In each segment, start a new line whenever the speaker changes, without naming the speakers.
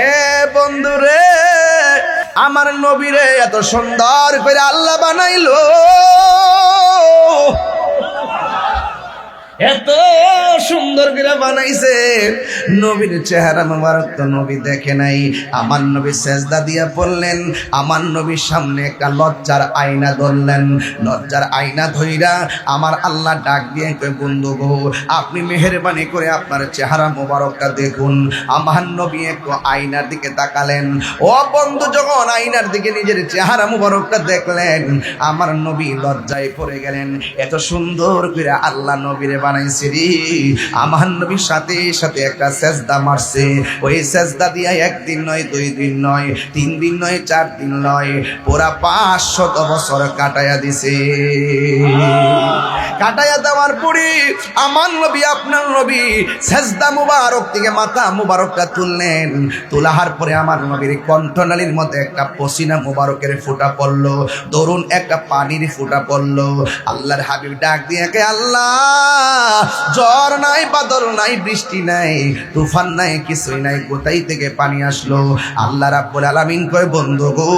এ বন্ধু রে, আমার নবীরে এত সুন্দর করে আল্লাহ বানাইলো, এত সুন্দর করে বানাইছে। নবীর চেহারা মোবারক তো নবী দেখে নাই। আমার নবী সেজদা দিয়া পড়লেন, আমার নবীর সামনে একটা লজ্জার আয়না ধরলেন। লজ্জার আয়না ধইরা আমার আল্লাহ ডাক দিয়ে কয়, বন্ধু গো, আপনি মেহেরবানি করে আপনার চেহারা মোবারকটা দেখুন। আমার নবী একটু আয়নার দিকে তাকালেন। ও বন্ধু, যখন আয়নার দিকে নিজের চেহারা মোবারকটা দেখলেন, আমার নবী লজ্জায় পড়ে গেলেন। এত সুন্দর করে আল্লাহ নবীরে বানাইছে রে। আমার নবীর সাথে সাথে একটা সেজদা মারছে। ওই সেজদা দিয়া একদিন নয়, 2 দিন নয়, 3 দিন নয়, 4 দিন নয়, পুরা 500 বছর কাটাইয়া দিছে। কাটাইয়া দেওয়ার পরে আমার নবী, আপনার নবী সেজদা মুবারক থেকে মাথা মুবারকটা তুললেন। তোলার পরে আমার নবীর কণ্ঠনালীর মধ্যে একটা পসিনা মুবারকের ফোঁটা পড়লো, দরুন একটা পানির ফোঁটা পড়লো। আল্লাহর হাবিব ডাক দিয়ে কে, আল্লাহ, জ্বর নাই, বাদল নাই, বৃষ্টি নাই, তুফান নাই, কিছুই নাই, কোথায় থেকে পানি আসলো? আল্লাহ রাব্বুল আলামিন কয়, বন্ধু গো,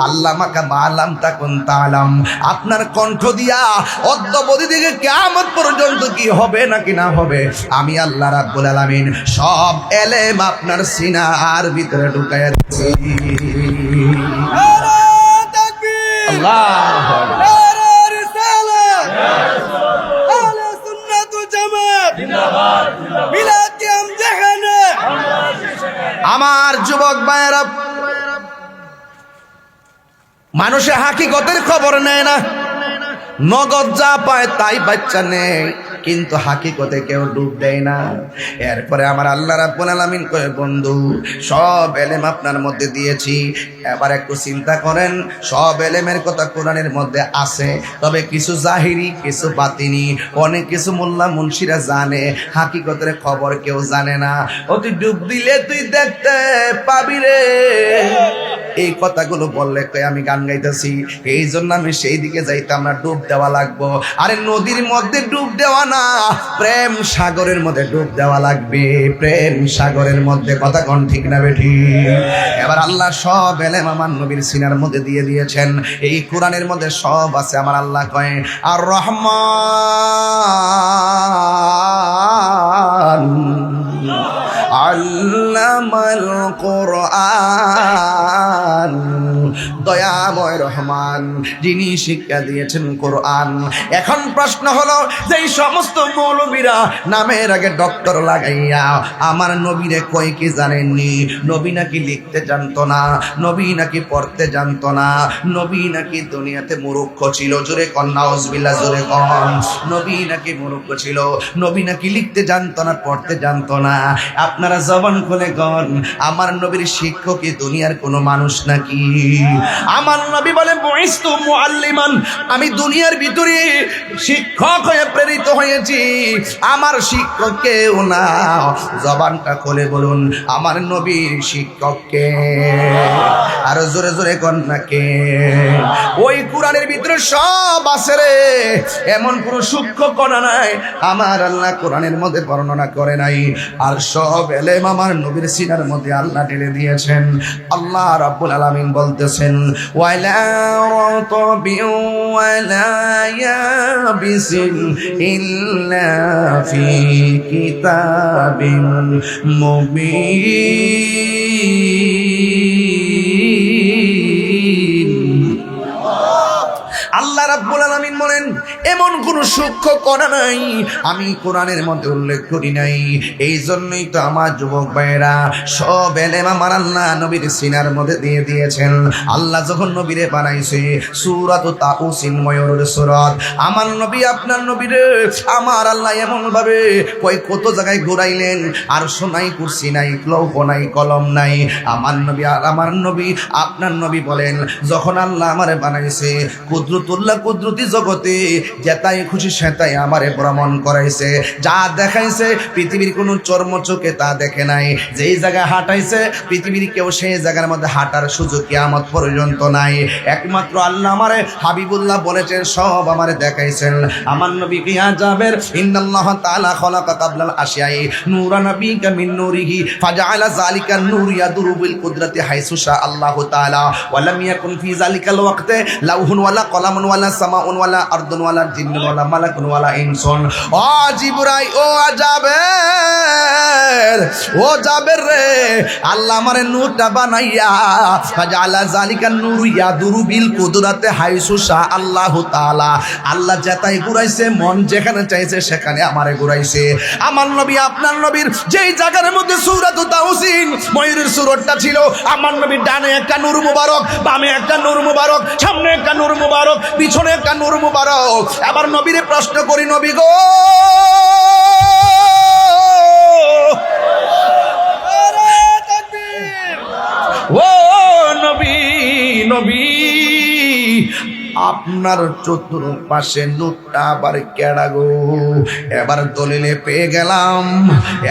আল্লাহ মাকা মালাম তাকুন তালাম, আপনার কণ্ঠ দিয়া অদ্যবধি থেকে কিয়ামত পর্যন্ত কি হবে নাকি না হবে, আমি আল্লাহ রাব্বুল আলামিন সব এলেম আপনার সিনার ভিতরে ঢুকাইয়া দিয়েছি। আল্লাহু আকবার। আমার যুবক ভাইয়েরা, মানুষে হাকিকতের খবর নেয় না, নগদ যা পায় তাই বাচ্চা নেয়, কিন্তু হাকিকতে কেউ ডুব দেয় না। এরপরে আমার আল্লাহ রাব্বুল আলামিন কয়, বন্ধু, সব এলেম আপনার মধ্যে দিয়েছি, এবার একটু চিন্তা করেন। সব এলেমের কথা কোরআনের মধ্যে আছে, তবে কিছু জাহিরি, কিছু বাতিনি, অনেক কিছু মোল্লা মুন্সিরা জানে, হাকিকতের খবর কেউ জানে না। ও তুই ডুব দিলে তুই দেখতে পাবি রে। এই কথাগুলো বললে কই আমি গান গাইতেছি, এই জন্য আমি সেই দিকে যাইতাম না, ডুব দেওয়া লাগবো। আরে নদীর মধ্যে ডুব দেওয়া না, প্রেম সাগরের মধ্যে ডুব দেওয়া লাগবে, প্রেম সাগরের মধ্যে। কথা কোন ঠিক না বেঠি? এবার আল্লাহ সব এলেম আমার নবীর সিনার মধ্যে দিয়ে দিয়েছেন। এই কোরআনের মধ্যে সব আছে। আমার আল্লাহ কয়, আর রহমান আল্লামাল কোরআন, দয়াময় রহমান যিনি শিক্ষা দিয়েছেন কোরআন। এখন প্রশ্ন হলো, যে সমস্ত মৌলবীরা নামের আগে ডক্টর লাগাইয়া আমার নবীরে কয় কি জানেননি? নবী নাকি লিখতে জানতো না, নবী নাকি পড়তে জানতো না, নবী নাকি দুনিয়াতে মূর্খ ছিল। জোরে কন নাউজুবিল্লাহ, জোরে কন। নবী নাকি মূর্খ ছিল, নবী নাকি লিখতে জানতো না, পড়তে জানতো না। আপনারা জবান খুলে কন, আমার নবীর শিক্ষক কি দুনিয়ার কোনো মানুষ নাকি? আমার নবী বলে, বুইস্তু মুআল্লিমান, আমি দুনিয়ার ভিতরে শিক্ষক হয়ে প্রেরিত হয়েছি, আমার শিক্ষক কেউ না। জবানটা খুলে বলুন, আমার নবীর শিক্ষক কে? আর জোরে জোরে কন না কে? ওই কোরআনের ভিতরে সব আছে রে, এমন কোনো সূক্ষ্ম কণা নাই আমার আল্লাহ কোরআনের মধ্যে বর্ণনা করে নাই। আর সব এলেম আমার নবীর সিনার মধ্যে আল্লাহ ঢেলে দিয়েছেন। আল্লাহ রাব্বুল আলামিন বলতেছেন, ওয়ালা রাতাবিন ওয়ালা ইয়াবিসিন ইল্লা ফি কিতাবিন মুবিন। আল্লাহ রাব্বুল আলামিন বলেন, এমন কোন সূক্ষ্ম কণা নাই আমি কোরআনের মধ্যে উল্লেখ করি নাই। এই জন্যই তো আমার যুবক ভাইয়েরা সব এলেম আমার আল্লাহ নবীর সিনার মধ্যে দিয়ে দিয়েছেন। আল্লাহ যখন নবীরে বানাইছে, সূরাত তাউসিন ময়ূরের সূরাত, আমার নবী, আপনার নবীরে আমার আল্লাহ এমন ভাবে কত জায়গায় ঘুরাইলেন। আর সোনাই কুরসি নাই, লৌহ নাই, কলম নাই। আমার নবী, আপনার নবী বলেন, যখন আল্লাহ আমারে বানাইছে, কুদরতুল্লাহ কুদরতি জগতে যেটাই খুশি সেটাই আমারে ভ্রমণ করাইছে, যা দেখাইছে পৃথিবীর কোনো চর্ম চোখে তা দেখে নাই, যেই জায়গায় হাঁটাইছে পৃথিবীর কেউ সেই জায়গার মধ্যে হাঁটার সুযোগ কিয়ামত পর্যন্ত নাই। একমাত্র আল্লাহ আমারে হাবিবুল্লাহ বলেছেন, সব আমারে দেখাইছেন। আমার নবী কিয়া যাবের ইন্নাল্লাহ তাআলা খালাকা কাবলাল আশিয়াই নূরা নবিকা মিন নূরিহি ফাজআলা যালিকা নূর ইয়াদুরু বিল কুদরতি হাইসু শা আল্লাহু তাআলা ওয়া লাম ইয়াকুন ফি যালিকাল ওয়াক্তে লাউহুন ওয়ালা কলামুন ওয়ালা সামাউন ওয়ালা আরদুন ওয়ালা জিন্নুন ওয়ালা মালাকুন ওয়ালা ইনসুন। ও জিবরাইল, ও জাবের, ও জাবের রে, আল্লাহ আমারে নূরটা বানাইয়া ফাজআলা যালিকা নূর ইয়াদুরু বিল কুদরতি হাইসু শা আল্লাহু তাআলা, আল্লাহ যেটাই ঘুরাইছে মন যেখানে চাইছে সেখানে আমারে ঘুরাইছে। আমার নবী আপনার নবীর যেই জায়গার মধ্যে সূরাতুত তাওসিন ময়ূরের সূরতটা ছিল, আমার নবীর ডানে একটা নূর মুবারক, বামে একটা নূর মুবারক, সামনে একটা নূর মুবারক, পিছনে একটা নূর মুবারক। আবার নবীরে প্রশ্ন করি, নবী গো, ও নবী, নবী আপনার চতুর্পাশে নূরটা আবার কেডা গো? এবার দলিলে পেয়ে গেলাম,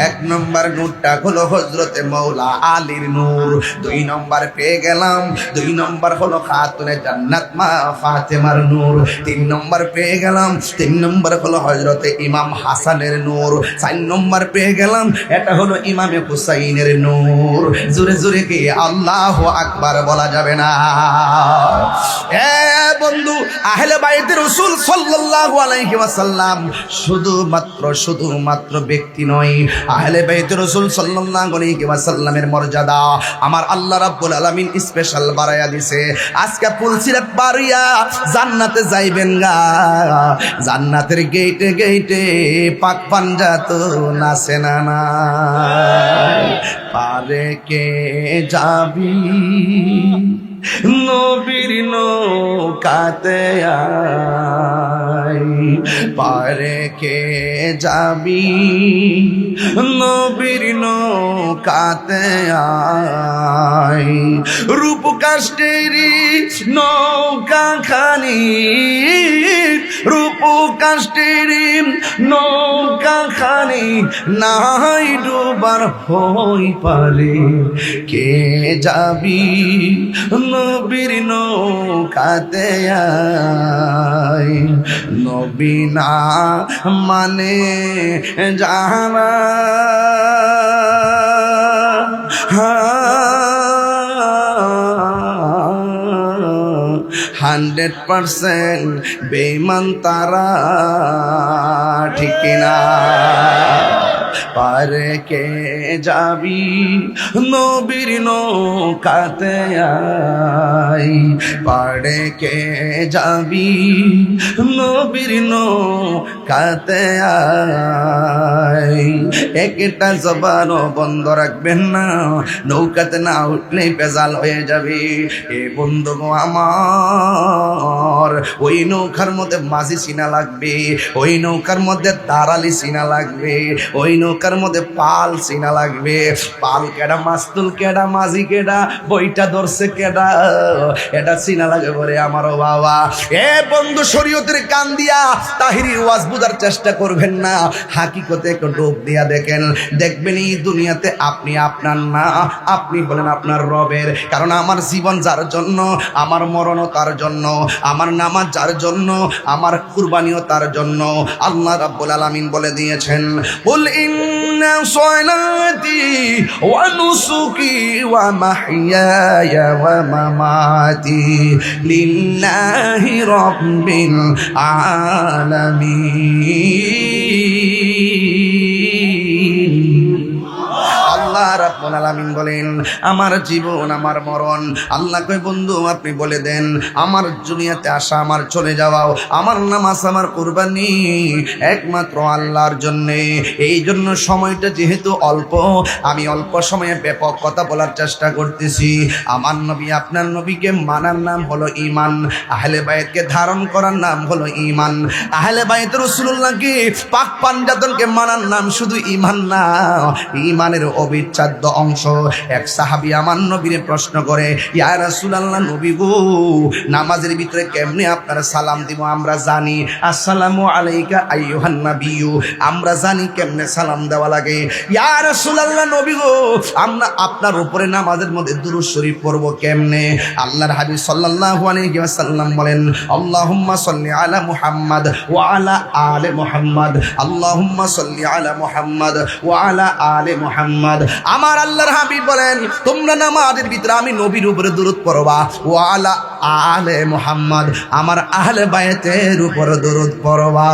এক নম্বর নূরটা হলো হযরতে মাওলা আলীর নূর, দুই নম্বর পেয়ে গেলাম, দুই নম্বর হলো খাতুনে জান্নাত মা ফাতেমার নূর, তিন নম্বর পেয়ে গেলাম, তিন নম্বর হলো হযরতে ইমাম হাসানের নূর, চার নম্বর পেয়ে গেলাম, এটা হলো ইমামে হুসাইনের নূর। জোরে জোরে কি আল্লাহু আকবার বলা যাবে না? বন্ধু, আহলে বাইতে রাসূল সাল্লাল্লাহু আলাইহি ওয়াসাল্লাম শুধুমাত্র ব্যক্তি নয়, আহলে বাইতে রাসূল সাল্লাল্লাহু আলাইহি ওয়াসাল্লামের মর্যাদা আমার আল্লাহ রাব্বুল আলামিন স্পেশাল বাড়ায়া দিছে। আজকে পুলসিরাত পারিয়া জান্নাতে যাইবেন গা, জান্নাতের গেটে গেটে পাক পাঞ্জা তো নাচে না নাই, পারে কে যাবি নবীর নৌকাতে আই, পারে কে যাবি নবীর নৌকাতে আই, রূপ কাষ্টেরি নৌকা খানি, রূপ কাষ্টেরি নৌকা খানি নাই ডুবার হই পারে, কে যাবি নবীর নৌকাতে আই, নবী না মানে যারা 100% বেঈমান তারা, ঠিক কিনা? পারে কে যাবি নবীর নৌকাতে আই, পারে কে যাবি নবীর নৌকাতে আই, একটা জবানও বন্ধ রাখবেন না, নৌকাতে না উঠলেই বেজাল হয়ে যাবে। এ বন্ধু গো আমার, ওই নৌকার মধ্যে মাঝি চিনা লাগবে, ওই নৌকার মধ্যে দাঁড়ালি চিনা লাগবে, ওই নৌকার মধ্যে পাল চিনা লাগবে। পাল কেডা, মাস্তুল কেডা, মাঝি কেডা, বইটা ধরছে কেডা, এটা চিনা লাগে বলে আমারও বাবা। এ বন্ধু, শরীয়তের কান দিয়া তাহিরির ওয়াজ বুঝার চেষ্টা করবেন না, হাকিকতে একটু ডুব দিয়া দেখেন, দেখবেন এই দুনিয়াতে আপনি আপনার না, আপনি বলেন আপনার রবের। কারণ আমার জীবন যার জন্য, আমার মরণও তার জন্য, আমার নামাজ যার জন্য, আমার কুরবানিও তার জন্য। আল্লাহ রাব্বুল আলামিন বলে দিয়েছেন, কুল ইন্না সলাতি ওয়া নুসুকি ওয়া মাহইয়ায়া ওয়া মামাতি লিল্লাহি রাব্বিল আলামিন। আল্লাহ রাব্বুল আলামিন বলেন, আমার জীবন, আমার মরণ। আল্লাহ কয়, বন্ধু আপনি বলে দেন, আমার দুনিয়াতে আসা, আমার চলে যাওয়াও, আমার নামাজ, আমার কুরবানি একমাত্র আল্লাহর জন্যে। এই জন্য সময়টা যেহেতু অল্প, আমি অল্প সময়ে ব্যাপক কথা বলার চেষ্টা করতেছি। আমার নবী, আপনার নবীকে মানার নাম হলো ঈমান, আহলে বাইতকে ধারণ করার নাম হলো ঈমান, আহলে বাইত রাসূলুল্লাহকে পাক পাঞ্জাতনকে মানার নাম শুধু ঈমান না, ঈমানের অবিচ্ছেদ্য পশ্চাৎ অংশ। এক সাহাবী আমার নবীরে প্রশ্ন করে, ইয়া রাসূলুল্লাহ, নবী গো, নামাজের ভিতরে কেমনে আপনারা সালাম দিব? আমরা জানি আসসালামু আলাইকা আইয়ুহান নাবিয়্যু, আমরা জানি কেমনে সালাম দেওয়া লাগে। ইয়া রাসূলুল্লাহ, নবী গো, আমরা আপনার উপরে নামাজের মধ্যে দুরূদ শরীফ পড়ব কেমনে? আল্লাহর হাবিব সাল্লাল্লাহু আলাইহি ওয়াসাল্লাম বলেন, আল্লাহুম্মা সাল্লি আলা মুহাম্মাদ ওয়া আলা আলি মুহাম্মাদ, আল্লাহুম্মা সাল্লি আলা মুহাম্মাদ ওয়া আলা আলি মুহাম্মাদ। আমার আল্লাহর হাবিব বলেন, তোমরা নামাজের ভিতরে আমি নবীর উপরে দুরূদ পড়বা, ওয়া আলা আলে মুহাম্মাদ, আমার আহলে বাইতের উপরে দুরূদ পড়বা।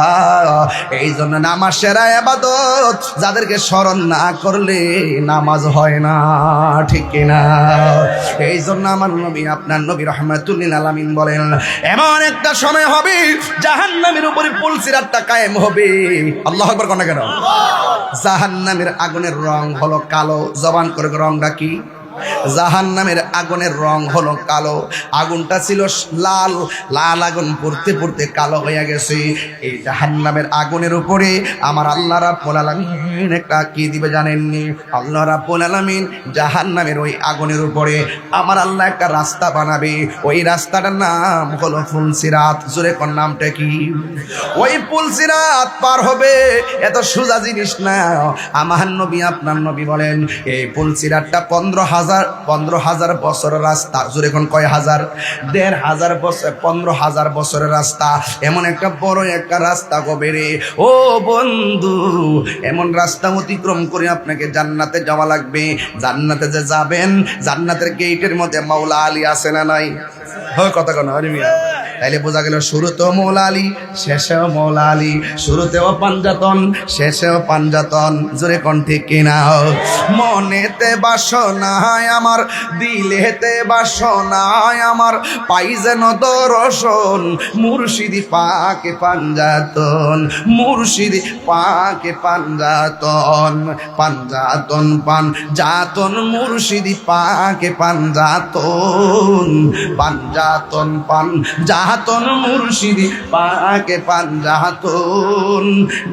এই জন্য নামাজ সেরা ইবাদত, যাদেরকে স্মরণ না করলে নামাজ হয় না, ঠিক কিনা? এই জন্য আমার নবী, আপনার নবী রাহমাতুল লিল আলামিন বলেন, এমন একটা সময় হবে জাহান্নামের উপরে পুলসিরাতটা কায়েম হবে। আল্লাহু আকবার কোন কেন? জাহান্নামের আগুনের রং হলো কালো। জবান করে রংটা কি? জাহান্নামের আগুনের রং হলো কালো। আগুনটা ছিল লাল, লাল আগুন পড়তে পড়তে কালো হয়ে গেছে। এই জাহান্নামের আগুনের উপরে আমার আল্লাহ রাব্বুল আলামিন একটা কি দিবে জানেননি? আল্লাহ রাব্বুল আলামিন জাহান্নামের ওই আগুনের উপরে আমার আল্লাহ একটা রাস্তা বানাবে। ওই রাস্তাটার নাম হলো পুলসিরাত। জোরে কোন নামটা কি? ওই পুলসিরাত পার হবে এত সোজা জিনিস না। আমার নবী, আপনার নবী বলেন, এই পুলসিরাতটা 15,000 বছরের রাস্তা। জোরে কোন কয় হাজার? 1,500 বছর, 15,000 বছরের রাস্তা। এমন একটা বড় একটা রাস্তা কবে রে ও বন্ধু, এমন রাস্তা অতিক্রম করে আপনাকে জান্নাতে যাওয়া লাগবে। জান্নাতে যে যাবেন, জান্নাতের গেটের মধ্যে মাওলা আলী আছে না নাই? হয় কথা কেন? তাইলে বোঝা গেল শুরুতেও মৌলা আলী, শেষেও মৌলা আলী। শুরুতেও পাঞ্জাতন, শেষেও পাঞ্জাতন। জোরে কোন ঠিক কিনা? মনেতে বাসনায় আমার, দিলেতে বাসনায় আমার, পাই যেন দর্শন মুর্শিদি পাকে পাঞ্জাতন, মুর্শিদি পাকে পাঞ্জাতন, পাঞ্জাতন পাঞ্জাতন মুর্শিদি পাকে পাঞ্জাতন, পাঞ্জাতন পাঞ্জাতন মুর্শিদি পাকে পাঞ্জাতন।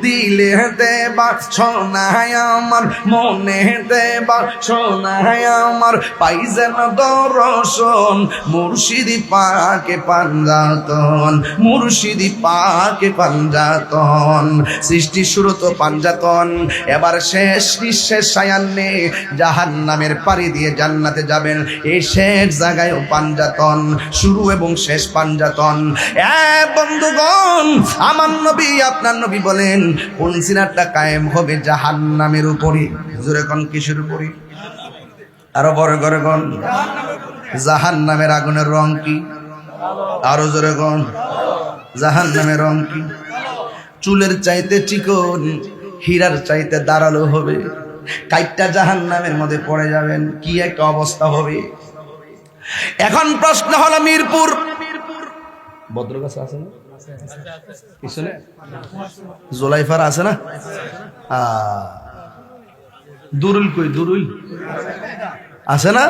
দিলেতে বাসনায় আমার, মনেতে বাসনায় আমার, পাই যেন দর্শন মুর্শিদি পাকে পাঞ্জাতন, মুর্শিদি পাকে পাঞ্জাতন। সৃষ্টি শুরু তো পাঞ্জাতন, এবার শেষ নিঃশেষ সায়ান্নে জাহান্নামের পাড়ি দিয়ে জান্নাতে যাবেন। এই শেষ জায়গায়ও পাঞ্জাতন, শুরু এবং শেষ পাঞ্জাতন। বন্ধুগণ, আমার নবী, আপনার নবী বলেন, পুলসিরাতটা কায়েম হবে জাহান্নামের উপরে। জোরে কোন কিসের উপরে? আরো বড় করে কোন? জাহান্নামের আগুনের রং কি? আরো জোরে কোন? জাহান্নামের রং কি? চুলের চাইতে চিকন, হীরার চাইতে দাঁড়ালো হবে। কাইটটা জাহান্নামের মধ্যে পড়ে যাবেন, কি একটা অবস্থা হবে। এখন প্রশ্ন হলো, মিরপুর বদ্রগাছা আছে না? পিছনে জোলাইফার আছে না? দুরুল কই? দুরুল আছে না?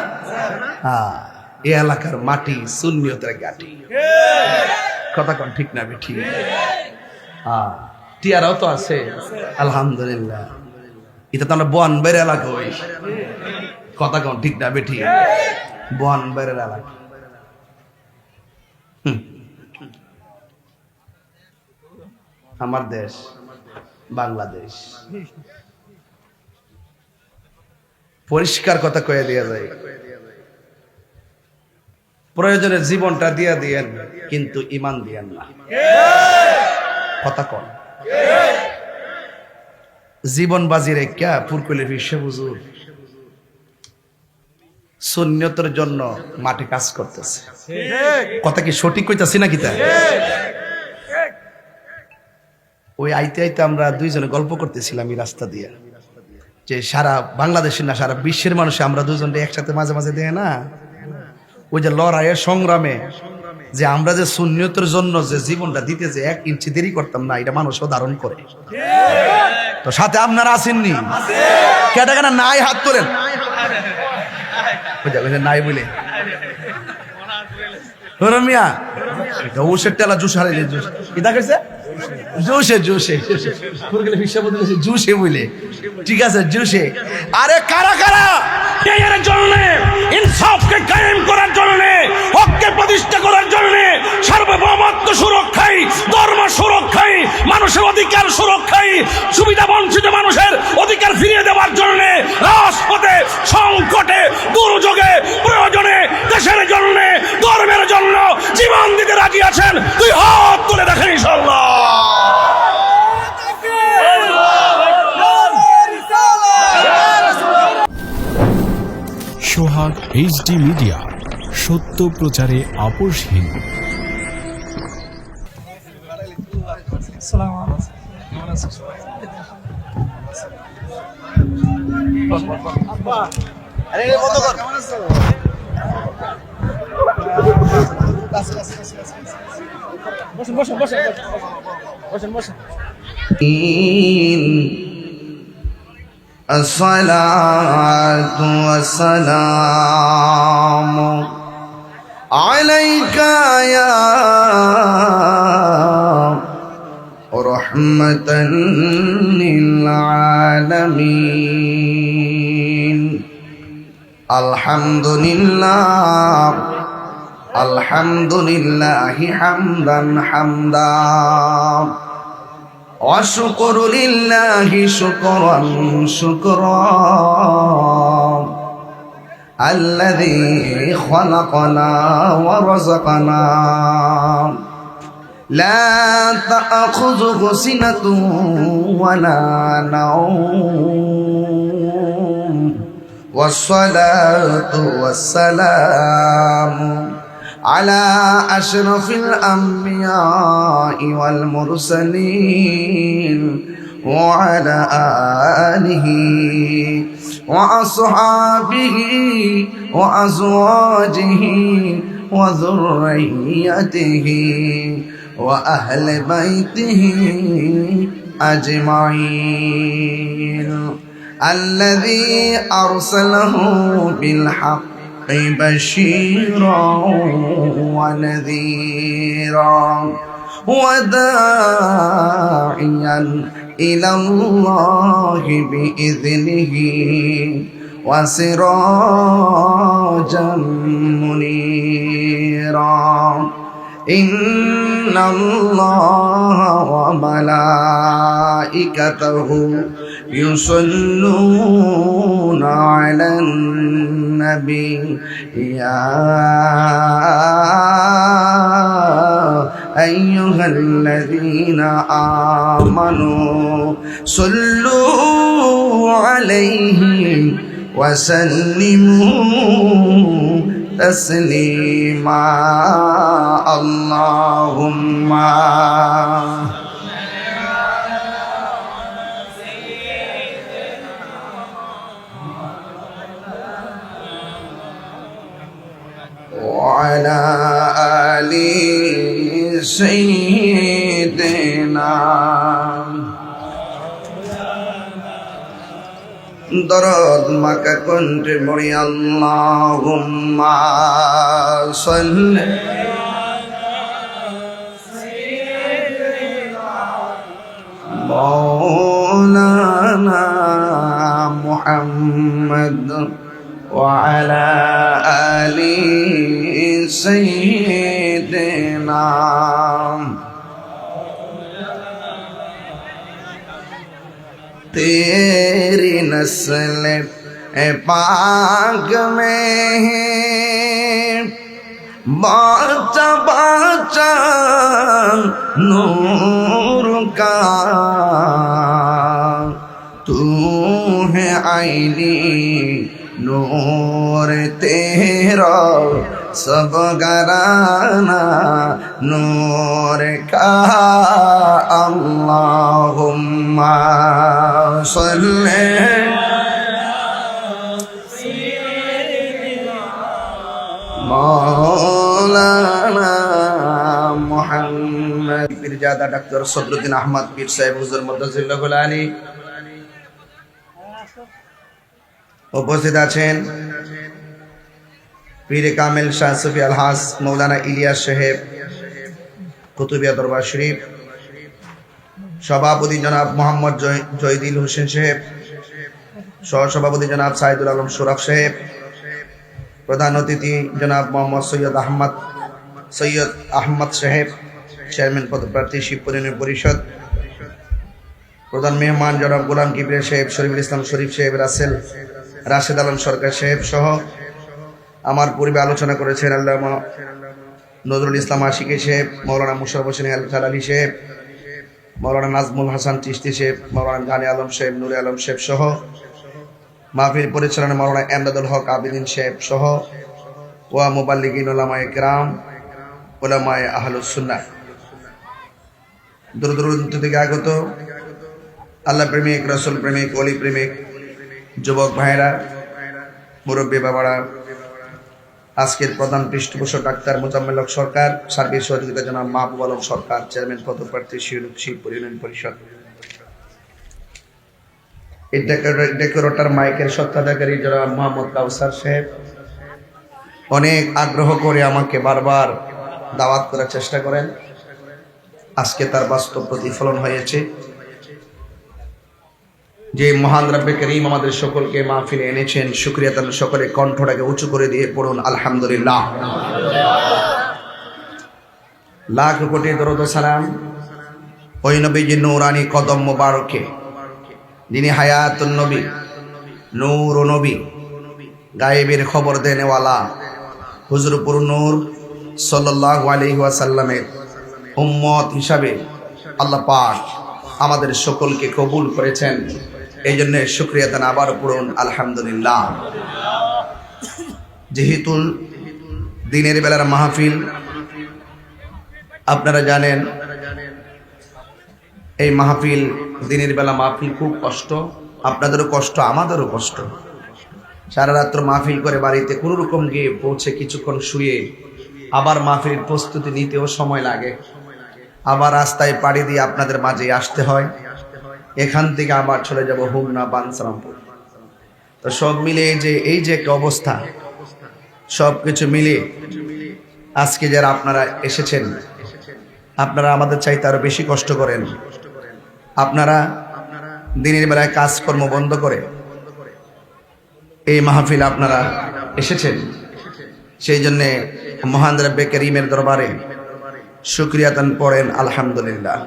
এই এলাকার মাটি সুন্নিয়তের গাটি। কথা কোন ঠিক না? ঠিক। টিয়ারাও তো আছে, আলহামদুলিল্লাহ। এটা তো আমরা বনবের এলাকা হই। কথা কোন ঠিক না? ঠিক। বনবের এলাকা। আমার দেশ বাংলাদেশ। পরিষ্কার কথা কয়ে দেয়া যায়, প্রয়োজনে জীবনটা দিয়া দিয়েন, কিন্তু ঈমান দিয়েন না। কথা কন। জীবন বাজি রেখা পুরকুলে বিশ্ব হুজুর সুন্নিয়তের জন্য মাঠে কাজ করতেছে। কথা কি সঠিক কইতাছি নাকি? তাই ওই আইতে আইতে আমরা দুইজনে গল্প করতেছিলাম এই রাস্তা দিয়ে, যে সারা বাংলাদেশের না সারা বিশ্বের মানুষ আমরা দুজনে একসাথে মাঝে মাঝে দেয় না, ওই যে লড়াইয়ের সংগ্রামে যে আমরা যে সুন্নিয়তের জন্য যে জীবনটা দিতে যে 1 ইঞ্চি দেরি করতাম না, এটা মানুষও ধারণ করে। তো সাথে আপনারা আসেননি? কেটা কেনা নাই? হাত তোলেন। নাই বলে মিয়া ওষের টেলা জুস হারাইলে জুস কি দেখাইছে জোশে জোশে জুসে বলে ঠিক আছে জুসে আরে কারা কারা এর জন্য ইনসাফকে কায়েম করার জন্য হককে প্রতিষ্ঠা করার জন্য সার্বভৌমত্ব সুরক্ষায় ধর্ম সুরক্ষায় মানুষের অধিকার সুরক্ষায় সুবিধা বঞ্চিত মানুষের অধিকার ফিরিয়ে দেওয়ার জন্য রাজপথে সংকটে দুর্যোগে প্রয়োজনে দেশের জন্য ধর্মের জন্য জীবন দিতে রাজি আছেন তুই হাত তুলে দেখেন ইনশাআল্লাহ
সোহাগ এইচডি মিডিয়া, সত্য প্রচারে আপোষহীন।
الصلاة والسلام عليك يا رحمة للعالمين الحمد لله الحمد لله حمدا حمدا والشكر لله شكرا شكرا الذي خلقنا ورزقنا لا تأخذه سنة ولا نوم والصلاة والسلام على أشرف الأنبياء والمرسلين وعلى آله وأصحابه وأزواجه وذريته وأهل بيته أجمعين الذي أرسله بالحق بشيرا ونذيرا وداعيا إلى الله بإذنه وسراجا منيرا إن الله وملائكته يصلون على النبي يا أيها الذين آمنوا صلوا عليه وسلموا تسليما اللهم وعلى آل سيدنا درود مكة كنت مري اللهم صل مولانا محمد وعلى آل سيدنا तेरी नस्ल पाक में है बाचा बाचा नूर का तू है आईनी नूर तेरा सब घराना नूर का अल्लाहुम्मा सल्ले मौलाना मुहम्मद पीरजादा डॉक्टर सदरुद्दीन अहमद पीर साहेब हुजूर मद्दाजिल्लाहुल आली উপস্থিত আছেন। পীর কামেল শাহ সুফি আলহাস মৌলানা ইলিয়াস সাহেব কুতুবিয়া দরবার শরীফ, সভাপতি জনাব মোহাম্মদ জয়দিল হোসেন সাহেব, সহসভাপতি জনাব সাইদুল আলম শরফ সাহেব, প্রধান অতিথি জনাব মোহাম্মদ সৈয়দ আহমদ সাহেব, চেয়ারম্যান পদপ্রার্থী শিবপুর ইউনিয়ন পরিষদ, প্রধান মেহমান জনাব গোলাম কিবরিয়া সাহেব, শরীফুল ইসলাম শরীফ সাহেব, রাশেদ আলম সরকার সাহেব সহ আমার পূর্বে আলোচনা করেছেন আল্লামা নজরুল ইসলাম আশিকি সাহেব, মৌলানা মুশাররফ হোসেন জালালী সাহেব, মৌলানা নাজমুল হাসান চিশতি সাহেব, মৌলানা গানি আলম সাহেব, নুরে আলম সাহেব সহ মাহফিল পরিচালনা মৌলানা এমদাদুল হক আবিদিন সাহেব সহ ওয়া মুবাল্লিগিন উলামায়ে কেরাম, উলামায়ে আহলুস সুন্নাহ, দূর দূরান্ত থেকে আগত আল্লাহ প্রেমিক, রাসূল প্রেমিক, ওলি প্রেমিক যুবক ভাইরা, মুরব্বী বাবারা, আজকের প্রধান পৃষ্ঠপোষক ডাক্তার মোজাম্মেল হক সরকার, সার্বিক সহযোগিতা জনাব মাহবুব আলম সরকার, চেয়ারম্যান পদপ্রার্থী শিবপুর ইউনিয়ন পরিষদ, এই ডেকোরেটর মাইকের সত্ত্বাধিকারী জনাব মোহাম্মদ কাউসার সাহেব অনেক আগ্রহ করে আমাকে বারবার দাওয়াত করার চেষ্টা করেন। আজকে তার বাস্তব প্রতিফলন হয়েছে। যে মহান রব্বে করিম আমাদের সকলকে মাহফিলে এনেছেন, শুকরিয়া তার সকলে কণ্ঠটাকে উঁচু করে দিয়ে পড়ুন আলহামদুলিল্লাহ। লাখ কোটি দরুদ ও সালাম ওই নবীজি নূরানি কদম মোবারকে, যিনি হায়াতুন নবী, নূর ও নবী, গায়েবের খবর দেনেওয়ালা হুজুরপুর নূর সাল্লাল্লাহু আলাইহি ওয়াসাল্লামের উম্মত হিসাবে আল্লাহ পাক আমাদের সকলকে কবুল করেছেন। এই জন্য শুকরিয়া তান আবার পড়ুন আলহামদুলিল্লাহ। যেহেতু দিনের বেলার মাহফিল, আপনারা জানেন এই মাহফিল, দিনের বেলা মাহফিল খুব কষ্ট, আপনাদেরও কষ্ট, আমাদেরও কষ্ট। সারা রাত্র মাহফিল করে বাড়িতে কোনো রকম গিয়ে পৌঁছে কিছুক্ষণ শুয়ে আবার মাহফিলের প্রস্তুতি নিতেও সময় লাগে, আবার রাস্তায় পাড়ি দিয়ে আপনাদের মাঝে আসতে হয়, এখান থেকে আবার চলে যাব হোমনা বানসারামপুর। তো সব মিলে এই যে একটা অবস্থা, সব কিছু মিলে আজকে যারা আপনারা এসেছেন, আপনারা আমাদের চাইতে আরো বেশি কষ্ট করেন। আপনারা দিনের বেলায় কাজকর্ম বন্ধ করে এই মাহফিল আপনারা এসেছেন, সেই জন্যে মহান রব্বে করিমের দরবারে শুকরিয়া তান পড়েন আলহামদুলিল্লাহ।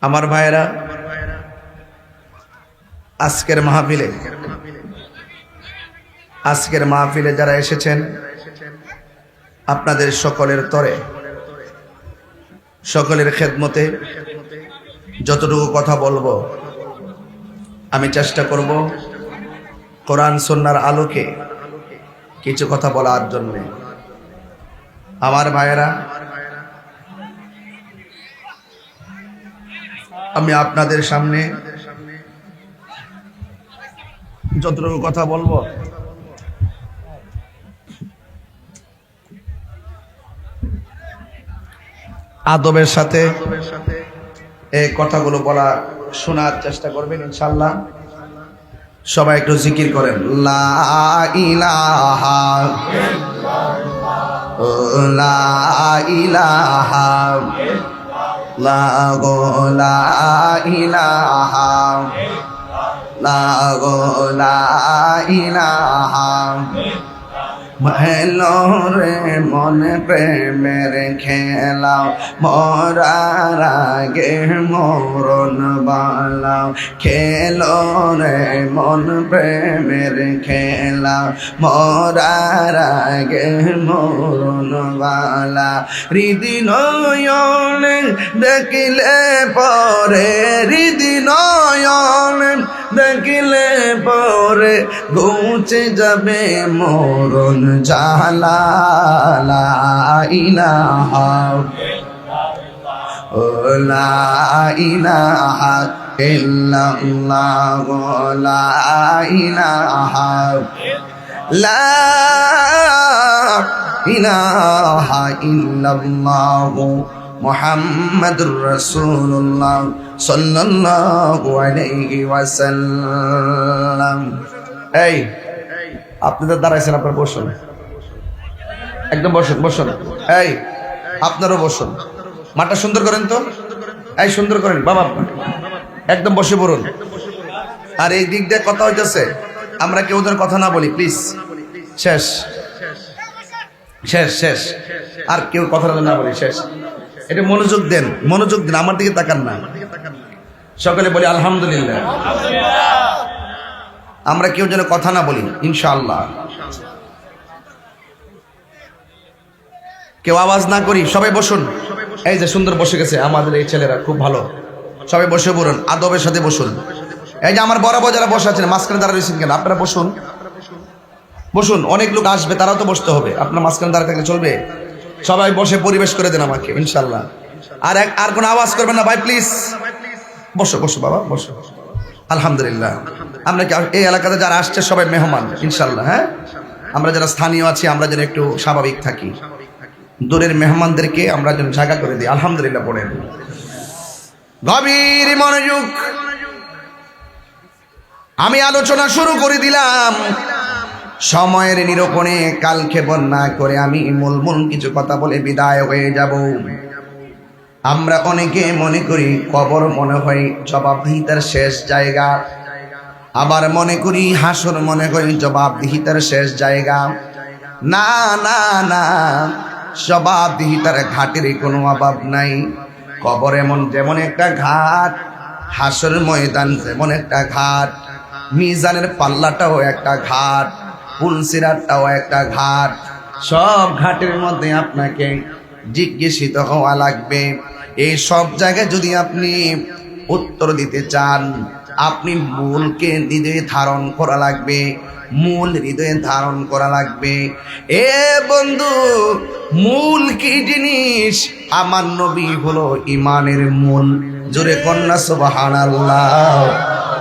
আমার ভাইয়েরা, আজকের মাহফিলে যারা এসেছেন, আপনাদের সকলের তরে, সকলের খেদমতে যতটুকু কথা বলবো আমি চেষ্টা করব কোরআন সুন্নাহর আলোকে কিছু কথা বলার জন্য। আমার ভাইয়েরা, আমি আপনাদের সামনে যতটুকু কথা বলবো আদবের সাথে এই কথাগুলো বলা শোনার চেষ্টা করবেন ইনশাআল্লাহ। সবাই একটু জিকির করেন, লা ইলাহা লা ইলাহা লা ইলাহা লা ইলাহা। মেলো রে মন প্রেমের খেলা, মরার আগে মরণ বালাও। খেলো রে মন প্রেমের খেলা, মরার আগে মরণ বালা। হৃদি নয়নে দেখিলে পরে, হৃদি নয়নে দেখিলে পরে ঘুচে যাবে মরণ জালা। লা ইলাহা লা ইলাহা ইল্লাল্লাহ লা ইলাহা লা ইলাহা ইল্লাল্লাহ মুহাম্মাদুর রাসূলুল্লাহ সাল্লাল্লাহু আলাইহি ওয়াসাল্লাম। এই আপনাদের দাঁড়াইছেন, আপনার বসুন, একদম বসুন বসুন। এই আপনারও বসুন, মাঠটা সুন্দর করেন তো, এই সুন্দর করেন বাবা, একদম বসে পড়ুন। আর এই দিক দিয়ে কথা হইতেছে, আমরা কেউ ওদের কথা না বলি প্লিজ। শেষ শেষ শেষ, আর কেউ কথা না বলি, শেষ। এটা মনোযোগ দেন, মনোযোগ দেন, আমার দিকে তাকান না। সকলে বলি আলহামদুলিল্লাহ। আমরা কেউ যেন কথা না বলি ইনশাআল্লাহ, কেউ আওয়াজ না করি, সবাই বসুন। এই যে সুন্দর বসে গেছে আমাদের এই ছেলেরা, খুব ভালো, সবাই বসে পড়ুন, আদবের সাথে বসুন। এই যে আমার বরাবর যারা বসে আছেন, মাঝখানে দাঁড়া রয়েছেন কেন? আপনারা বসুন বসুন, অনেক লোক আসবে, তারাও তো বসতে হবে, আপনার মাঝখানে দাঁড়িয়ে থাকলে চলবে? সবাই বসে পরিবেশ করে দেন আমাকে ইনশাআল্লাহ। আর কোনো আওয়াজ করবেন না ভাই প্লিজ। বসো বসো বাবা বসো। আলহামদুলিল্লাহ, আমরা কি এই এলাকাতে যারা আসছে সবাই মেহমান ইনশাআল্লাহ? হ্যাঁ, আমরা যারা স্থানীয় আছি আমরা যেন একটু স্বাভাবিক থাকি, দূরের মেহমানদেরকে আমরা যেন জায়গা করে দিই। আলহামদুলিল্লাহ পড়েন, গভীর মনোযোগ। আমি আলোচনা শুরু করে দিলাম, সময়ের নিরূপণে কালক্ষেপণ না করে আমি মূল কিছু কথা বলে বিদায় হয়ে যাব। আমরা অনেকে মনে করি কবর মনে হয় জবাবদিহিতার শেষ জায়গা, আবার মনে করি হাসর মনে করি জবাবদিহিতার শেষ জায়গা। না না না, জবাবদিহিতার ঘাটের কোনো অভাব নাই। কবর যেমন একটা ঘাট, হাসর ময়দান যেমন একটা ঘাট, মিজানের পাল্লাটাও একটা ঘাট, পুলসিরাতটাও একটা ঘাট। সব ঘাটের মধ্যে আপনাকে জিজ্ঞাসিত হওয়া লাগবে। এই সব জায়গায় যদি আপনি উত্তর দিতে চান, আপনি মূলকে হৃদয়ে ধারণ করা লাগবে, মূল হৃদয়ে ধারণ করা লাগবে। এ বন্ধু, মূল কি জিনিস? আমার নবী হলো ইমানের মূল। জোরে কন্যা সুবহানাল্লাহ।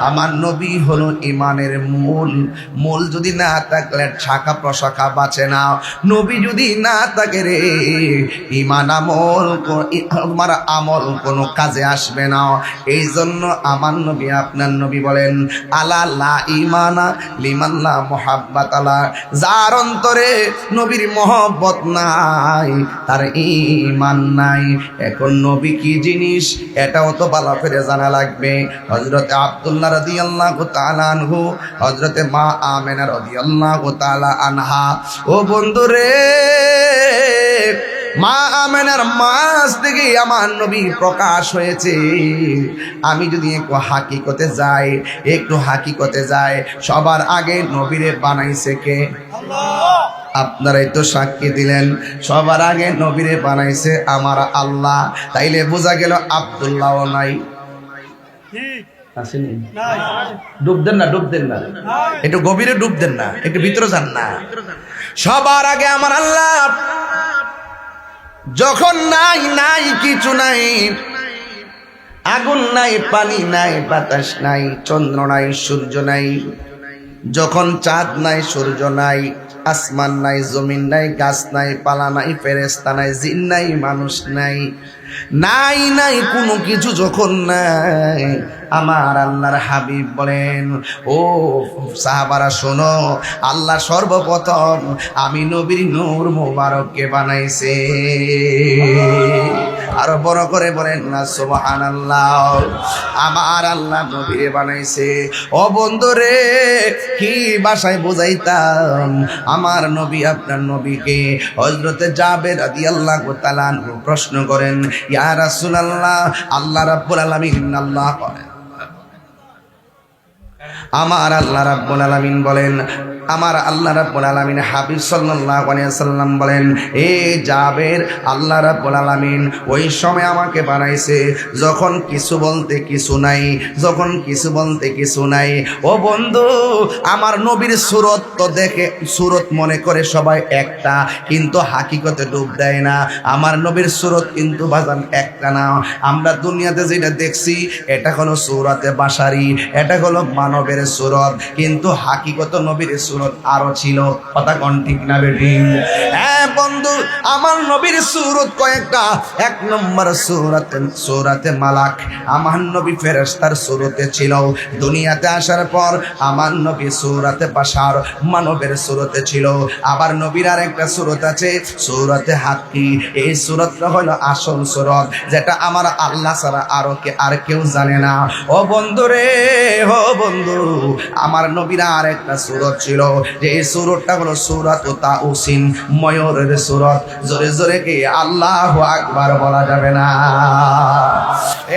আমার নবী হলো ইমানের মূল। মূল যদি না থাকলে শাখা প্রশাখা বাঁচে না। নবী যদি না থাকে রে, ইমান আমার আমল কোনো কাজে আসবে না। এই জন্য আমার নবী, আপনার নবী বলেন, আলা লা ইমানা লিমান লা মুহাব্বাত আলা। যার অন্তরে নবীর মহব্বত নাই, তার ইমান নাই। এখন নবী কি জিনিস এটাও তো ভালো করে জানা লাগবে। হযরত আব্দুল্লাহ রাদিয়াল্লাহু তাআলা আনহু, হযরতে মা আমেনা রাদিয়াল্লাহু তাআলা আনহা, ও বন্ধুরে, মা আমেনার মাস থেকে আমার নবী প্রকাশ হয়েছে। আমি যদি একটু হাকিকতে যাই, সবার আগে নবীরে বানাইছে কে? আপনারাই তো সাক্ষী দিলেন, সবার আগে নবীরে বানাইছে আমার আল্লাহ। তাইলে বোঝা গেল আব্দুল্লাহও নাই। ডুব দেন না, একটু গভীরে ডুব দেন না, একটু ভিতরে যান না। সবার আগে আমার আল্লাহ। যখন নাই কিছু নাই, আগুন নাই, পানি নাই, বাতাস নাই, চন্দ্র নাই, সূর্য নাই, যখন চাঁদ নাই, সূর্য নাই, আসমান নাই, জমিন নাই, গাছ নাই, পালা নাই, ফেরেশতা নাই, জিন নাই, মানুষ নাই, নাই কোনো কিছু যখন নাই, আমার আল্লাহর হাবিব বলেন, ও সাহাবারা শোনো, আল্লাহ সর্বপ্রথম আমি নবীর নূর মোবারককে বানাইছে। আরো বড় করে বলেন না সুবহানাল্লাহ। আমার আল্লাহ নবীরে বানাইছে। ও বন্ধুরে, কি ভাষায় বুঝাইতাম আমার নবী আপনার নবীকে? হযরতে জাবের রাদিয়াল্লাহু তাআলা আনহু প্রশ্ন করেন, ইয়া রাসূলুল্লাহ, আল্লাহ রাব্বুল আলামিন আমার আল্লাহ রাব্বুল আলামিন বলেন, আমার আল্লাহ রাব্বুল আলামিন হাবিব সাল্লাল্লাহু আলাইহি ওয়াসাল্লাম বলেন, এ জাবের, আল্লাহ রাব্বুল আলামিন ওই সময় আমাকে বানাইছে যখন কিছু বলতে কিছু নাই, যখন কিছু বলতে কিছু নাই। ও বন্ধু, আমার নবীর সুরত তো দেখে সুরত মনে করে সবাই একটা, কিন্তু হাকিকতে ডুব দেয় না। আমার নবীর সুরত কিন্তু বাজান একটা না। আমরা দুনিয়াতে যেটা দেখছি এটা হলো সুরতে বাশারি, এটা হলো মানবের সুরত, কিন্তু হাকিকত নবীর সুরত আরো ছিল। কথা কোন ঠিক না বেঠিক? হ্যাঁ বন্ধু, আমার নবীর সূরত কয়েকটা। এক নম্বর সূরাতে মালাক, আমার নবী ফেরেশতার সূরতে ছিল। দুনিয়াতে আসার পর আমার নবী সূরাতে বাশার, মানবের সূরতে ছিল। আবার নবীর আরেকটা সূরত আছে সূরাতে হাক্কি। এই সূরতটা হলো আসল সূরত, যেটা আমার আল্লাহ ছাড়া আর কেউ জানে না। ও বন্ধু রে, ও বন্ধু, আমার নবীর আরেকটা সূরত ছিল, যে এই সূরতটা হলো সূরাতুত তাউসিন, ময়ূরের সূরত। জোরে জোরে কি আল্লাহু আকবার বলা যাবে না?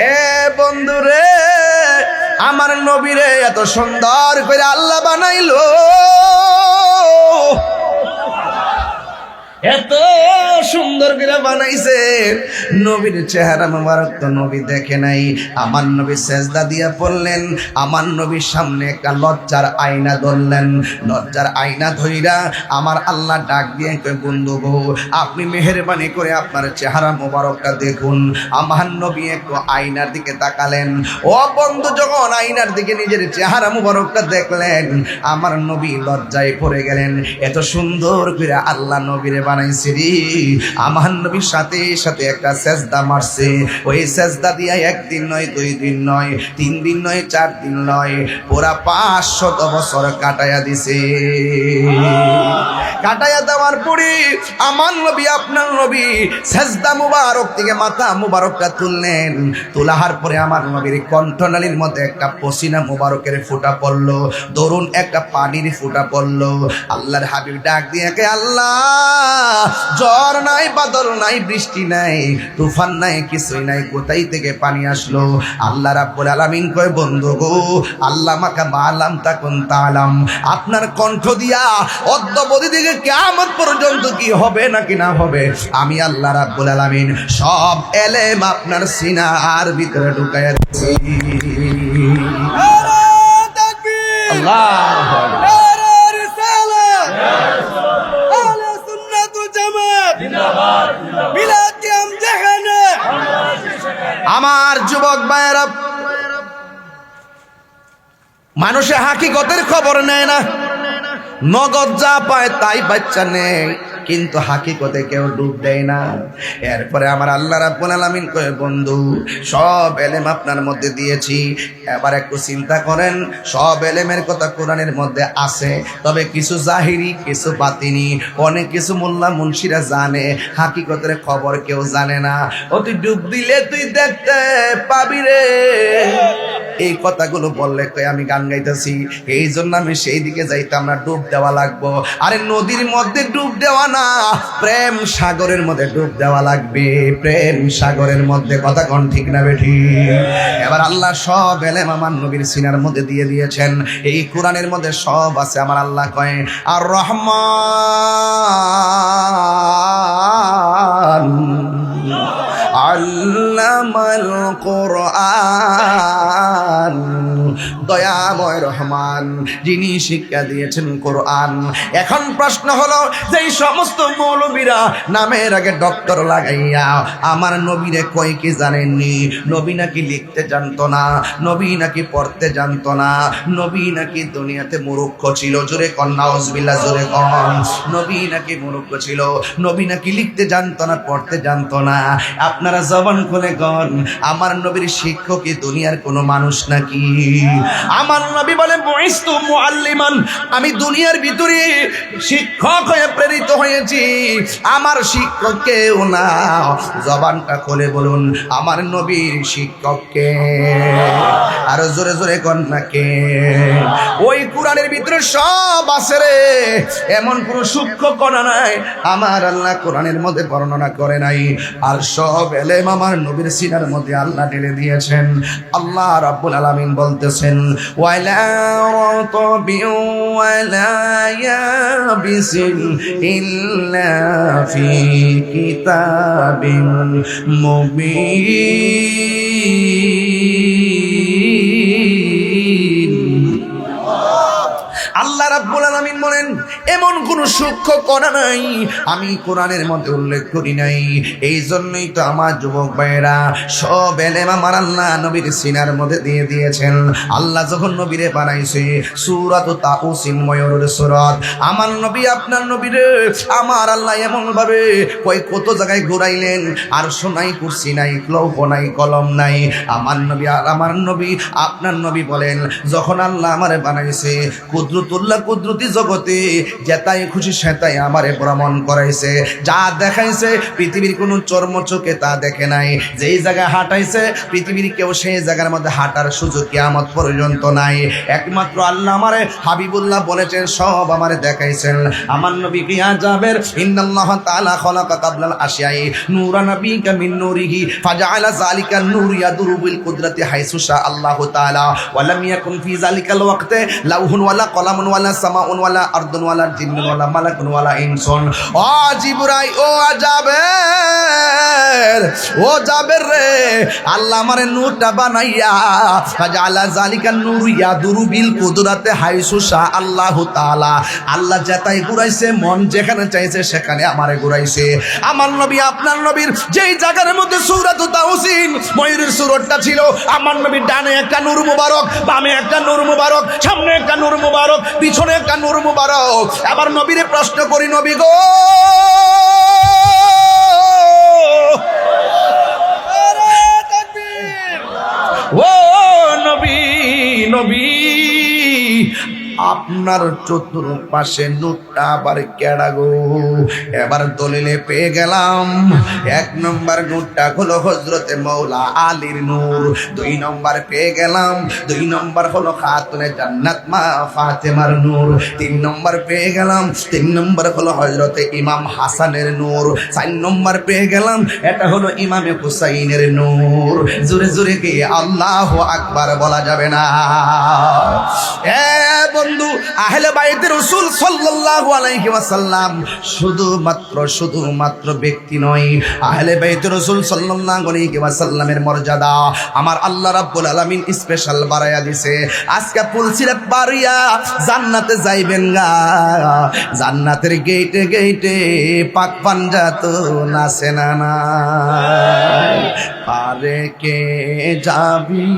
এ বন্ধু রে, আমার নবীরে এত সুন্দর করে আল্লাহ বানাইলো, এত সুন্দর করে বানাইছে। নবীর চেহারা মোবারক তো নবী দেখে নাই। আমার নবী সেজদা দিয়া পড়লেন, আমার নবীর সামনে একটা লজ্জার আয়না ধরলেন। লজ্জার আয়না ধইরা আমার আল্লাহ ডাক দিয়ে কই, বন্ধু গো, আপনি মেহেরবানি করে আপনার চেহারা মোবারকটা দেখুন। আমার নবী একটু আয়নার দিকে তাকালেন। ও বন্ধু, যখন আয়নার দিকে নিজের চেহারা মোবারকটা দেখলেন, আমার নবী লজ্জায় পড়ে গেলেন। এত সুন্দর করে আল্লাহ নবীরে বানাইছে রে। আমার নবীর সাথে সাথে একটা সেজদা মারছে। ওই সেজদা দিয়া একদিন নয়, 2 দিন নয়, 3 দিন নয়, 4 দিন নয়, পুরা 500 বছর কাটায়া দিছে। কাটায়া দেওয়ার পরে আমার নবী, আপনার নবী সেজদা মুবারক থেকে মাথা মুবারকটা তুললেন। তোলার পরে আমার নবীর কণ্ঠনালীর মধ্যে একটা পসিনা মুবারকের ফোঁটা পড়লো, দরুন একটা পানির ফোঁটা পড়লো। আল্লাহর হাবিব ডাক দিয়ে কে, আল্লাহ, ঝড় নাই, বাদল নাই, বৃষ্টি নাই, তুফান নাই, কিছুই নাই, কোথায় থেকে পানি আসলো? আল্লাহ রাব্বুল আলামিন কয়, বন্ধু গো, আল্লাহ মাকা মালাম তাকুন তালাম, আপনার কণ্ঠ দিয়া অদ্যবধি থেকে কিয়ামত পর্যন্ত কি হবে নাকি না হবে, আমি আল্লাহ রাব্বুল আলামিন সব এলেম আপনার সিনার ভিতরে ঢুকাইয়া দিয়েছি। আল্লাহু আকবার। আমার যুবক ভাইয়েরা, মানুষে হাকিকতের খবর নেয় না, নগদ যা পায় তাই বাচ্চা নেই, কিন্তু হাকিকতে কেউ ডুব দেয় না। এরপরে আমার আল্লাহ রাব্বুল আলামিন কয়, বন্ধু, সব এলেম আপনার মধ্যে দিয়েছি, এবার একটু চিন্তা করেন। সব এলেমের কথা কোরআনের মধ্যে আছে, তবে কিছু জাহিরি, কিছু বাতিনি, অনেক কিছু মোল্লা মুন্সিরা জানে, হাকিকতের খবর কেউ জানে না। ও তুই ডুব দিলে তুই দেখতে পাবি রে। এই কথাগুলো বললে কই আমি গান গাইতেছি, এই জন্য আমি সেই দিকে যাইতাম না, ডুব দেওয়া লাগবো। আরে নদীর মধ্যে ডুব দেওয়া না, প্রেম সাগরের মধ্যে ডুব দেওয়া লাগবে, প্রেম সাগরের মধ্যে। কথা কোন ঠিক না বেঠি? এবার আল্লাহ সব এলেম আমার নবীর সিনার মধ্যে দিয়ে দিয়েছেন। এই কোরআনের মধ্যে সব আছে। আমার আল্লাহ কয়, আর রহমান আল্লামাল কোরআন, দয়াময় রহমান যিনি শিক্ষা দিয়েছেন কোরআন। এখন প্রশ্ন হলো, যে সমস্ত মৌলবীরা নামের আগে ডক্টর লাগাইয়া আমার নবীরে কয় কি জানেননি? নবী নাকি লিখতে জানতো না, নবী নাকি পড়তে জানতো না, নবী নাকি দুনিয়াতে মূর্খ ছিল। জোরে কন নাউজুবিল্লাহ, জোরে কন। নবী নাকি মূর্খ ছিল, নবী নাকি লিখতে জানতো না, পড়তে জানতো না। আপনারা জবান খুলে কন, আমার নবীর শিক্ষক কি দুনিয়ার কোনো মানুষ নাকি? আমার নবী বলে, বুইস্তু মুআল্লিমান, আমি দুনিয়ার ভিতরে শিক্ষক হয়ে প্রেরিত হয়েছি, আমার শিক্ষক কেউ না। জবানটা খুলে বলুন, আমার নবীর শিক্ষককে। আরো জোরে জোরে কন না কে? ওই কোরআনের ভিতরে সব আছে রে, এমন কোন সূক্ষ্ম কণা নাই আমার আল্লাহ কোরআনের মধ্যে বর্ণনা করে নাই। আর সব এলেম আমার নবীর সিনার মধ্যে আল্লাহ ঢেলে দিয়েছেন। আল্লাহ রাব্বুল আলামিন বলতেছেন, ওয়ালা রাতাবিন ওয়ালা ইয়াবিসিন ইল্লা ফি কিতাবিন মুবিন। আল্লাহর রাব্বুল আলামিন বলেন এমন কোন সূক্ষ্ম করা নাই আমি কোরআনের মধ্যে উল্লেখ করি নাই। এই জন্যই তো আমার যুবক ভাইয়েরা সব এলেম আমার আল্লাহ নবীর সিনার মধ্যে দিয়ে দিয়েছেন। আল্লাহ যখন নবীরে বানাইছে সূরাত তাউসিন ময়ূরের সূরাত, আমার নবী আপনার নবীরে আমার আল্লাহ এমন ভাবে কত জায়গায় ঘুরাইলেন, আর শোনাই কুরসি নাই, লৌহ নাই, কলম নাই। আমার নবী আর আমার নবী আপনার নবী বলেন যখন আল্লাহ আমারে বানাইছে কুদরতুল্লাহ কুদরতি জগতে যেটাই খুশি সেটাই আমারে ভ্রমণ করাইছে, যা দেখাইছে পৃথিবীর কোনো চর্ম চোখে তা দেখে নাই। যেই জায়গায় হাঁটাইছে পৃথিবীর কেউ সেই জায়গার মধ্যে হাঁটার সুযোগ কিয়ামত পর্যন্ত নাই। একমাত্র আল্লাহ আমারে হাবিবুল্লাহ বলেছেন সব আমারে দেখাইছেন। আমার নবী কি আজাবের ইন্নাল্লাহ তাআলা খালাকা কাবলাল আশিয়াই নূরা নবিকা মিন নূরিহি ফাজআলা যালিকা নূর ইয়াদুরু বিল কুদরতি হাইসু শা আল্লাহু তাআলা ওয়া লাম ইয়াকুন ফি যালিকাল ওয়াক্তে লাউহুন ওয়ালা কলামুন ওয়ালা সামাউন ওয়ালা আরদুন ওয়ালা জিন্নুন ওয়ালা মালাকুন ওয়ালা ইনসুন। ও জিবরাই ও আজাবের ও জাবের রে, আল্লাহ আমারে নূরটা বানাইয়া ফাজআলা যালিকা নূর ইয়াদুরু বিল কুদরতি হাইসু শা আল্লাহু তাআলা, আল্লাহ যেটাই ঘুরাইছে মন যেখানে চাইছে সেখানে আমারে ঘুরাইছে। আমার নবী আপনার নবীর যেই জায়গার মধ্যে সূরাত তাউসিন ময়ূরের সূরাটা ছিল, আমার নবীর ডানে একটা নূর মুবারক, বামে একটা নূর মুবারক, সামনে একটা নূর মুবারক, পিছনে একটা নূর মুবারক। আবার নবীরে প্রশ্ন করি নবী গো ও নবী নবী আপনার চতুর্পাশে নূরটা আবার কেডা গো? এবার দলিলে পেয়ে গেলাম এক নম্বর নূরটা হলো হযরতে মাওলা আলীর নূর, দুই নম্বর পেয়ে গেলাম দুই নম্বর হলো খাতুনে জান্নাত মা ফাতেমার নূর, তিন নম্বর পেয়ে গেলাম তিন নম্বর হলো হযরতে ইমাম হাসানের নূর, চার নম্বর পেয়ে গেলাম এটা হলো ইমামে হুসাইনের নূর। জোরে জোরে কি আল্লাহু আকবার বলা যাবে না? বন্ধু আহলে বাইতে রাসূল সাল্লাল্লাহু আলাইহি ওয়াসাল্লাম শুধুমাত্র ব্যক্তি নয়, আহলে বাইতে রাসূল সাল্লাল্লাহু আলাইহি ওয়াসাল্লামের মর্যাদা আমার আল্লাহ রাব্বুল আলামিন স্পেশাল বাড়ায়া দিছে। আজকে ফুলসিরাত বাড়িয়া জান্নাতে যাইবেন গা, জান্নাতের গেটে গেটে পাক পাঞ্জা তো নাচে না না, পারে কে যাবি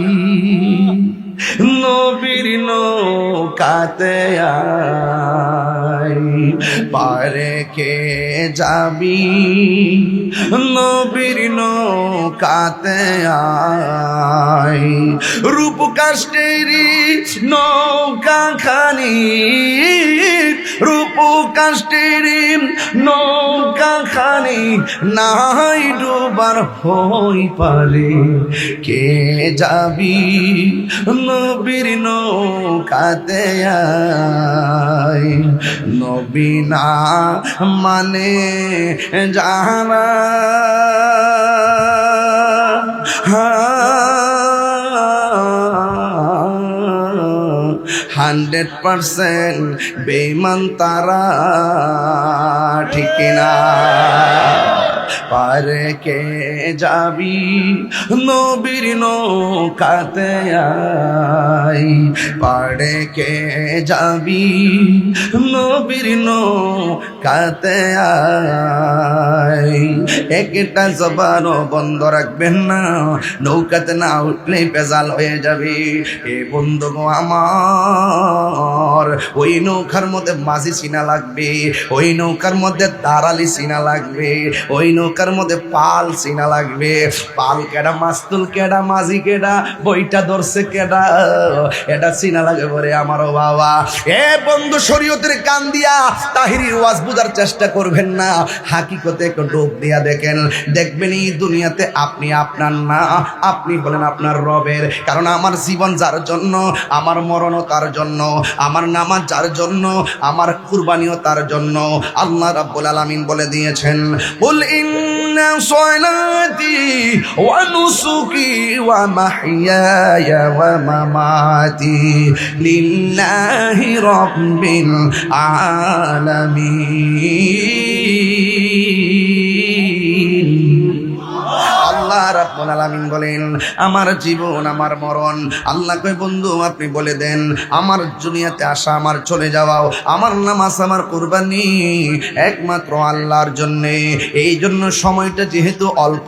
নবীর নৌকাতে আয়, পারে কে যাবি নবীর নৌকাতে আয়, রূপ কাষ্টেরি নৌকা খানি, রূপ কাষ্টেরি নৌকা খানি নাই ডুবার হই পারে, কে যাবি নবীর নৌকাতে আয়, নবী না মানে জানা 100% বেঈমান তারা, ঠিক না? পারে কে যাবি নবীর নৌকাতে আয়, পারে কে যাবি নবীর নৌকাতে আয়, একটা জবানও বন্ধ রাখবেন না, নৌকাতে না উঠলে পেজাল হয়ে যাবে। এ বন্ধু গো আমার, ওই নৌকার মধ্যে মাঝি চিনা লাগবে, ওই নৌকার মধ্যে দাঁড়ালি চিনা লাগবে, ওই নৌকার মধ্যে পাল চিনা লাগবে। পাল কেডা, মাস্তুল কেডা, মাঝি কেডা, বইটা ধরছে কেডা, এটা চিনা লাগে বলে আমারও বাবা। এ বন্ধু শরীয়তের কান দিয়া তাহিরির ওয়াজ বুঝার চেষ্টা করবেন না, হাকিকতে একটু ডোব দিয়া দেখেন, দেখবেন এই দুনিয়াতে আপনি আপনার না, আপনি বলেন আপনার রবের। কারণ আমার জীবন যার জন্য, আমার মরণও তার জন্য, আমার নামাজ যার জন্য, আমার কুরবানিও তার জন্য। আল্লাহ রাব্বুল আলামিন বলে দিয়েছেন, কুল ইন্না সলাতি ওয়া নুসুকি ওয়া মাহইয়ায়া ওয়া মামাতি লিল্লাহি রাব্বিল আলামিন। আল্লাহ রাব্বুল আলামিন বলেন আমার জীবন আমার মরণ। আল্লাহ কয় বন্ধু আপনি বলে দেন আমার দুনিয়াতে আসা আমার চলে যাওয়াও আমার নামাজ আমার কুরবানি একমাত্র আল্লাহর জন্য। এই জন্য সময়টা যেহেতু অল্প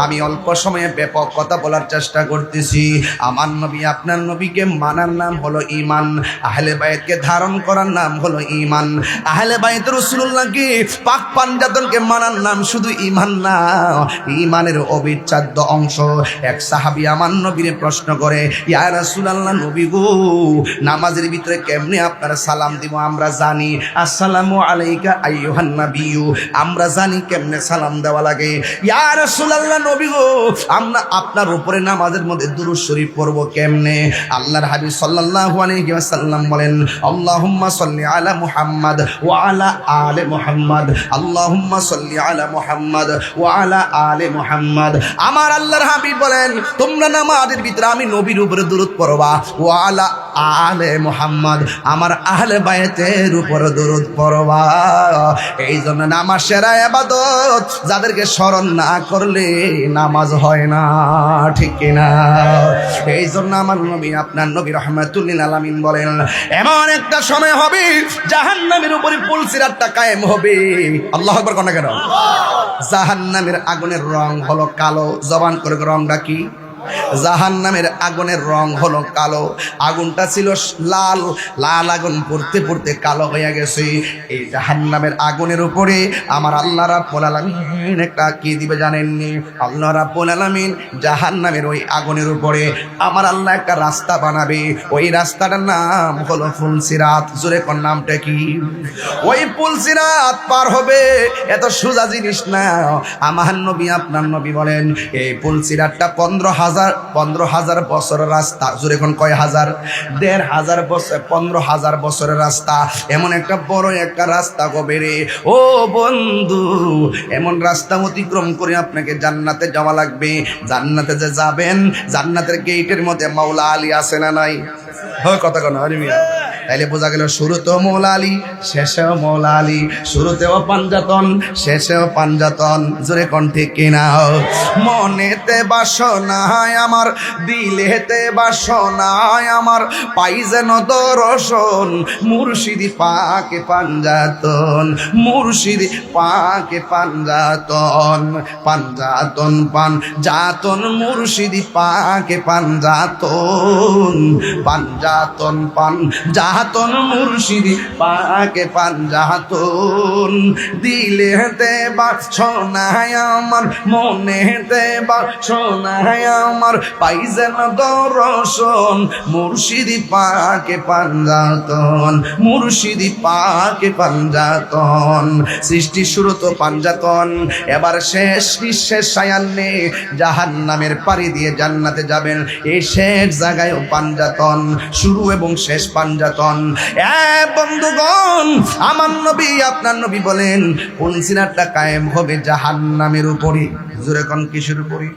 আমি অল্প সময়ে ব্যাপক কথা বলার চেষ্টা করতেছি। আমার নবী আপনার নবীকে মানার নাম হলো ঈমান, আহলে বায়াতকে ধারণ করার নাম হলো ঈমান, আহলে বায়াত রাসূলুল্লাহকে পাক পাঞ্জাতনকে মানার নাম শুধু ঈমান না, ঈমানের অবিচ্ছেদ্য অংশ। এক সাহাবী আমার নবীরে প্রশ্ন করে ইয়া রাসূলুল্লাহ নবী গো নামাজের ভিতরে কেমনে আপনার সালাম দিব? আমরা জানি আসসালামু আলাইকা আইয়ুহান নাবিয়্যু, আমরা জানি কেমনে সালাম দেওয়া লাগে। ইয়া রাসূলুল্লাহ নবী গো আমরা আপনার উপরে নামাজের মধ্যে দুরূদ শরীফ পড়ব কেমনে? আল্লাহর হাবিব সাল্লাল্লাহু আলাইহি ওয়াসাল্লাম বলেন আল্লাহুম্মা সাল্লি আলা মুহাম্মাদ ওয়া আলা আলি মুহাম্মাদ, আল্লাহুম্মা সাল্লি আলা মুহাম্মাদ ওয়া আলা আলি মুহাম্মাদ। আমার আল্লাহর হাবিব বলেন তোমরা নামাজের ভিতরে আমি নবীর উপরে দুরূদ পড়বা, ওয়া আলা আলে মুহাম্মাদ আমার আহলে বায়াতের উপরে দুরূদ পড়বা। এই জন্য নামাজ সেরা ইবাদত, যাদেরকে স্মরণ না করলে নামাজ হয় না, ঠিক কিনা? এই জন্য আমার নবী আপনার নবী রাহমাতুল লিল আলামিন বলেন এমন একটা সময় হবে জাহান্নামের উপরে পুলসিরাতটা কায়েম হবে। আল্লাহু আকবার কোন কেন? জাহান্নামের আগুনের রং হলো কালো। জবান করে রংটা কি? জাহান্নামের আগুনের রং হলো কালো। আগুনটা ছিল লাল, লাল আগুন পড়তে পড়তে কালো হয়ে গেছে। এই জাহান্নামের আগুনের উপরে আমার আল্লাহ রাব্বুল আলামিন একটা কি দিবে জানেননি? আল্লাহ রাব্বুল আলামিন জাহান্নামের ওই আগুনের উপরে আমার আল্লাহ একটা রাস্তা বানাবে। ওই রাস্তাটার নাম হলো পুলসিরাত। জোরে কোন নামটা কি? ওই পুলসিরাত পার হবে এত সোজা জিনিস না। আমার নবী আপনার নবী বলেন এই পুলসিরাতটা 15,000 বছরের রাস্তা। জোরে কোন কয় হাজার? 1,500 বছর, 15,000 বছরের রাস্তা। এমন একটা বড় একটা রাস্তা হবে রে ও বন্ধু, এমন রাস্তা অতিক্রম করে আপনাকে জান্নাতে যাওয়া লাগবে। জান্নাতে যে যাবেন জান্নাতের গেটের মধ্যে মাওলা আলী আছে না নাই? হয় কথা কোন মিয়া? তাইলে বোঝা গেল শুরুতেও মৌলা আলী শেষেও মৌলা আলী, শুরুতেও পাঞ্জাতন শেষেও পাঞ্জাতন। জোরে কোন ঠিক কিনা? মনেতে বাসনায় আমার দিলেতে বাসনায় আমার পাই যেন দর্শন মুর্শিদি পাকে পাঞ্জাতন, মুর্শিদি পাকে পাঞ্জাতন, পাঞ্জাতন পাঞ্জাতন মুর্শিদি পাকে পাঞ্জাতন, পাঞ্জাতন পাঞ্জাতন মুর্শিদি পাকে পাঞ্জাতন। দিলেতে বাসনায় আমার মনেতে বাসনায় আমার পাই যেন দর্শন মুর্শিদি পাকে পাঞ্জাতন, মুর্শিদি পাকে পাঞ্জাতন। সৃষ্টির শুরু তো পাঞ্জাতন, এবার শেষ নিঃশেষ সায়ান্নে জাহান্নামের পাড়ি দিয়ে জান্নাতে যাবেন। এই শেষ জায়গায় পাঞ্জাতন, শুরু এবং শেষ পাঞ্জাতন। বন্ধুগণ আমার নবী আপনার নবী বলেন পুলসিরাতটা কায়েম হবে জাহান্নামের উপরে। জোরে কোন কিসের উপরে?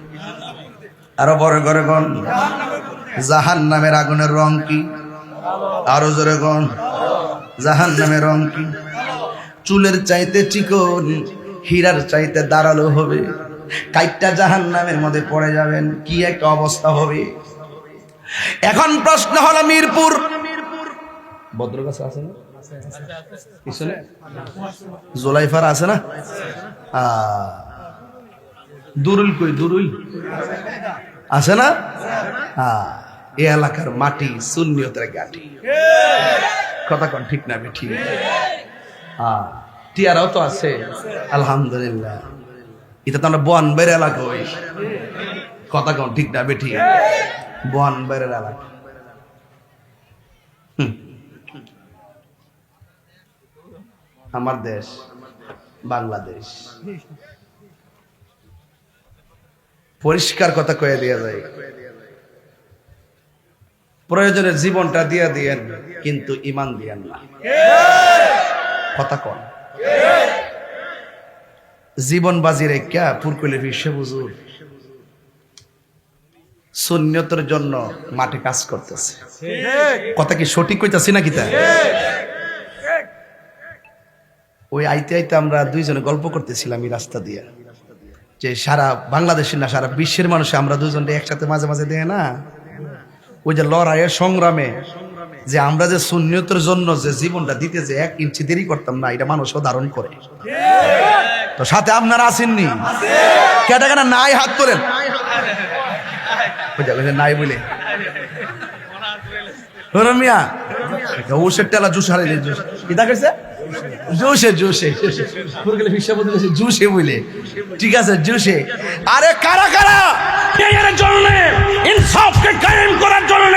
আরো বড় করে কোন? জাহান্নামের আগুনের রং কি? আরো জোরে কোন? জাহান্নামের রং কি? চুলের চাইতে চিকন, হীরার চাইতে দাঁড়ালো হবে। কাইটটা জাহান্নামের মধ্যে পড়ে যাবেন, কি একটা অবস্থা হবে। এখন প্রশ্ন হলো মিরপুর বদরগাছ আছে না? পিছনে জোলাইফার আছে না? দুরুল কই? দুরুল আছে না? এই এলাকার মাটি সুন্নিয়তের গাটি। কথা কোন ঠিক না? ঠিক। টিয়ারাও তো আছে আলহামদুলিল্লাহ। এটা তো আমরা বনবের এলাকা হই। কথা কোন ঠিক না? ঠিক। বনবের এলাকা। আমার দেশ বাংলাদেশ। পরিষ্কার কথা কয়ে দিয়া যায়, প্রয়োজনে জীবনটা দিয়া দিয়েন কিন্তু ঈমান দিয়েন না। কথা কন। জীবন বাজি রেখা পুরকুলে বিশ্ব হুজুর সুন্নিয়তের জন্য মাঠে কাজ করতেছে। কথা কি সঠিক কইতাছি নাকি? তা ওই আইতে আইতে আমরা দুইজনে গল্প করতেছিলাম এই রাস্তা দিয়ে, যে সারা বাংলাদেশের না সারা বিশ্বের মানুষ আমরা দুজনটা একসাথে মাঝে মাঝে দেয় না, ওই যে লড়াইয়ের সংগ্রামে যে আমরা যে সুন্নিয়তের জন্য যে জীবনটা দিতে যে 1 ইঞ্চি দেরি করতাম না, এটা মানুষও ধারণ করে। তো সাথে আপনারা আসেননি? কেটা কেনা নাই হাত তোলেন, নাই বলে মিয়া ওষের টেলা জুস হারাইলে জুস কি দেখাচ্ছে জুসে জুসে জুসে বলে, ঠিক আছে জুসে। আরে কারা কারা এর জন্য ইনসাফকে কায়েম করার জন্য,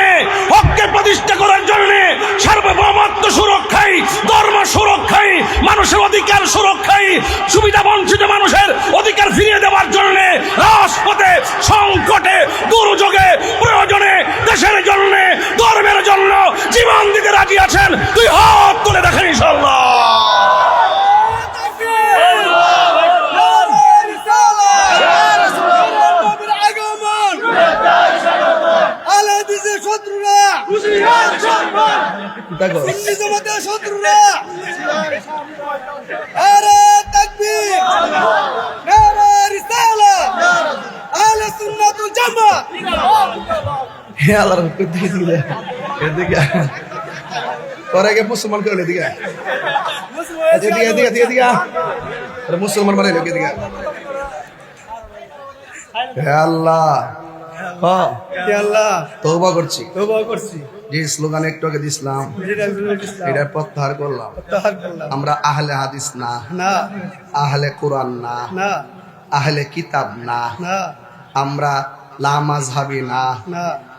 হককে প্রতিষ্ঠা করার জন্য, সার্বভৌমত্ব সুরক্ষায়, ধর্ম সুরক্ষায়, মানুষের অধিকার সুরক্ষায়, সুবিধা বঞ্চিত মানুষের অধিকার ফিরিয়ে দেওয়ার জন্য রাজপথে সংকটে দুর্যোগে প্রয়োজনে দেশের জন্য ধর্মের জন্য জীবন দিতে রাজি আছেন? তুই হাত তুলে দেখেন ইনশাআল্লাহ। মুসলমান করে দিকে মুসলমান বানাইল দিকে আল্লাহ তওবা করছি যে স্লোগান একটু আগে দিছিলাম এটা প্রত্যাহার করলাম। আমরা আহলে হাদিস না, আহলে কোরআন না, আহলে কিতাব না, আমরা লা মাযহাবি না,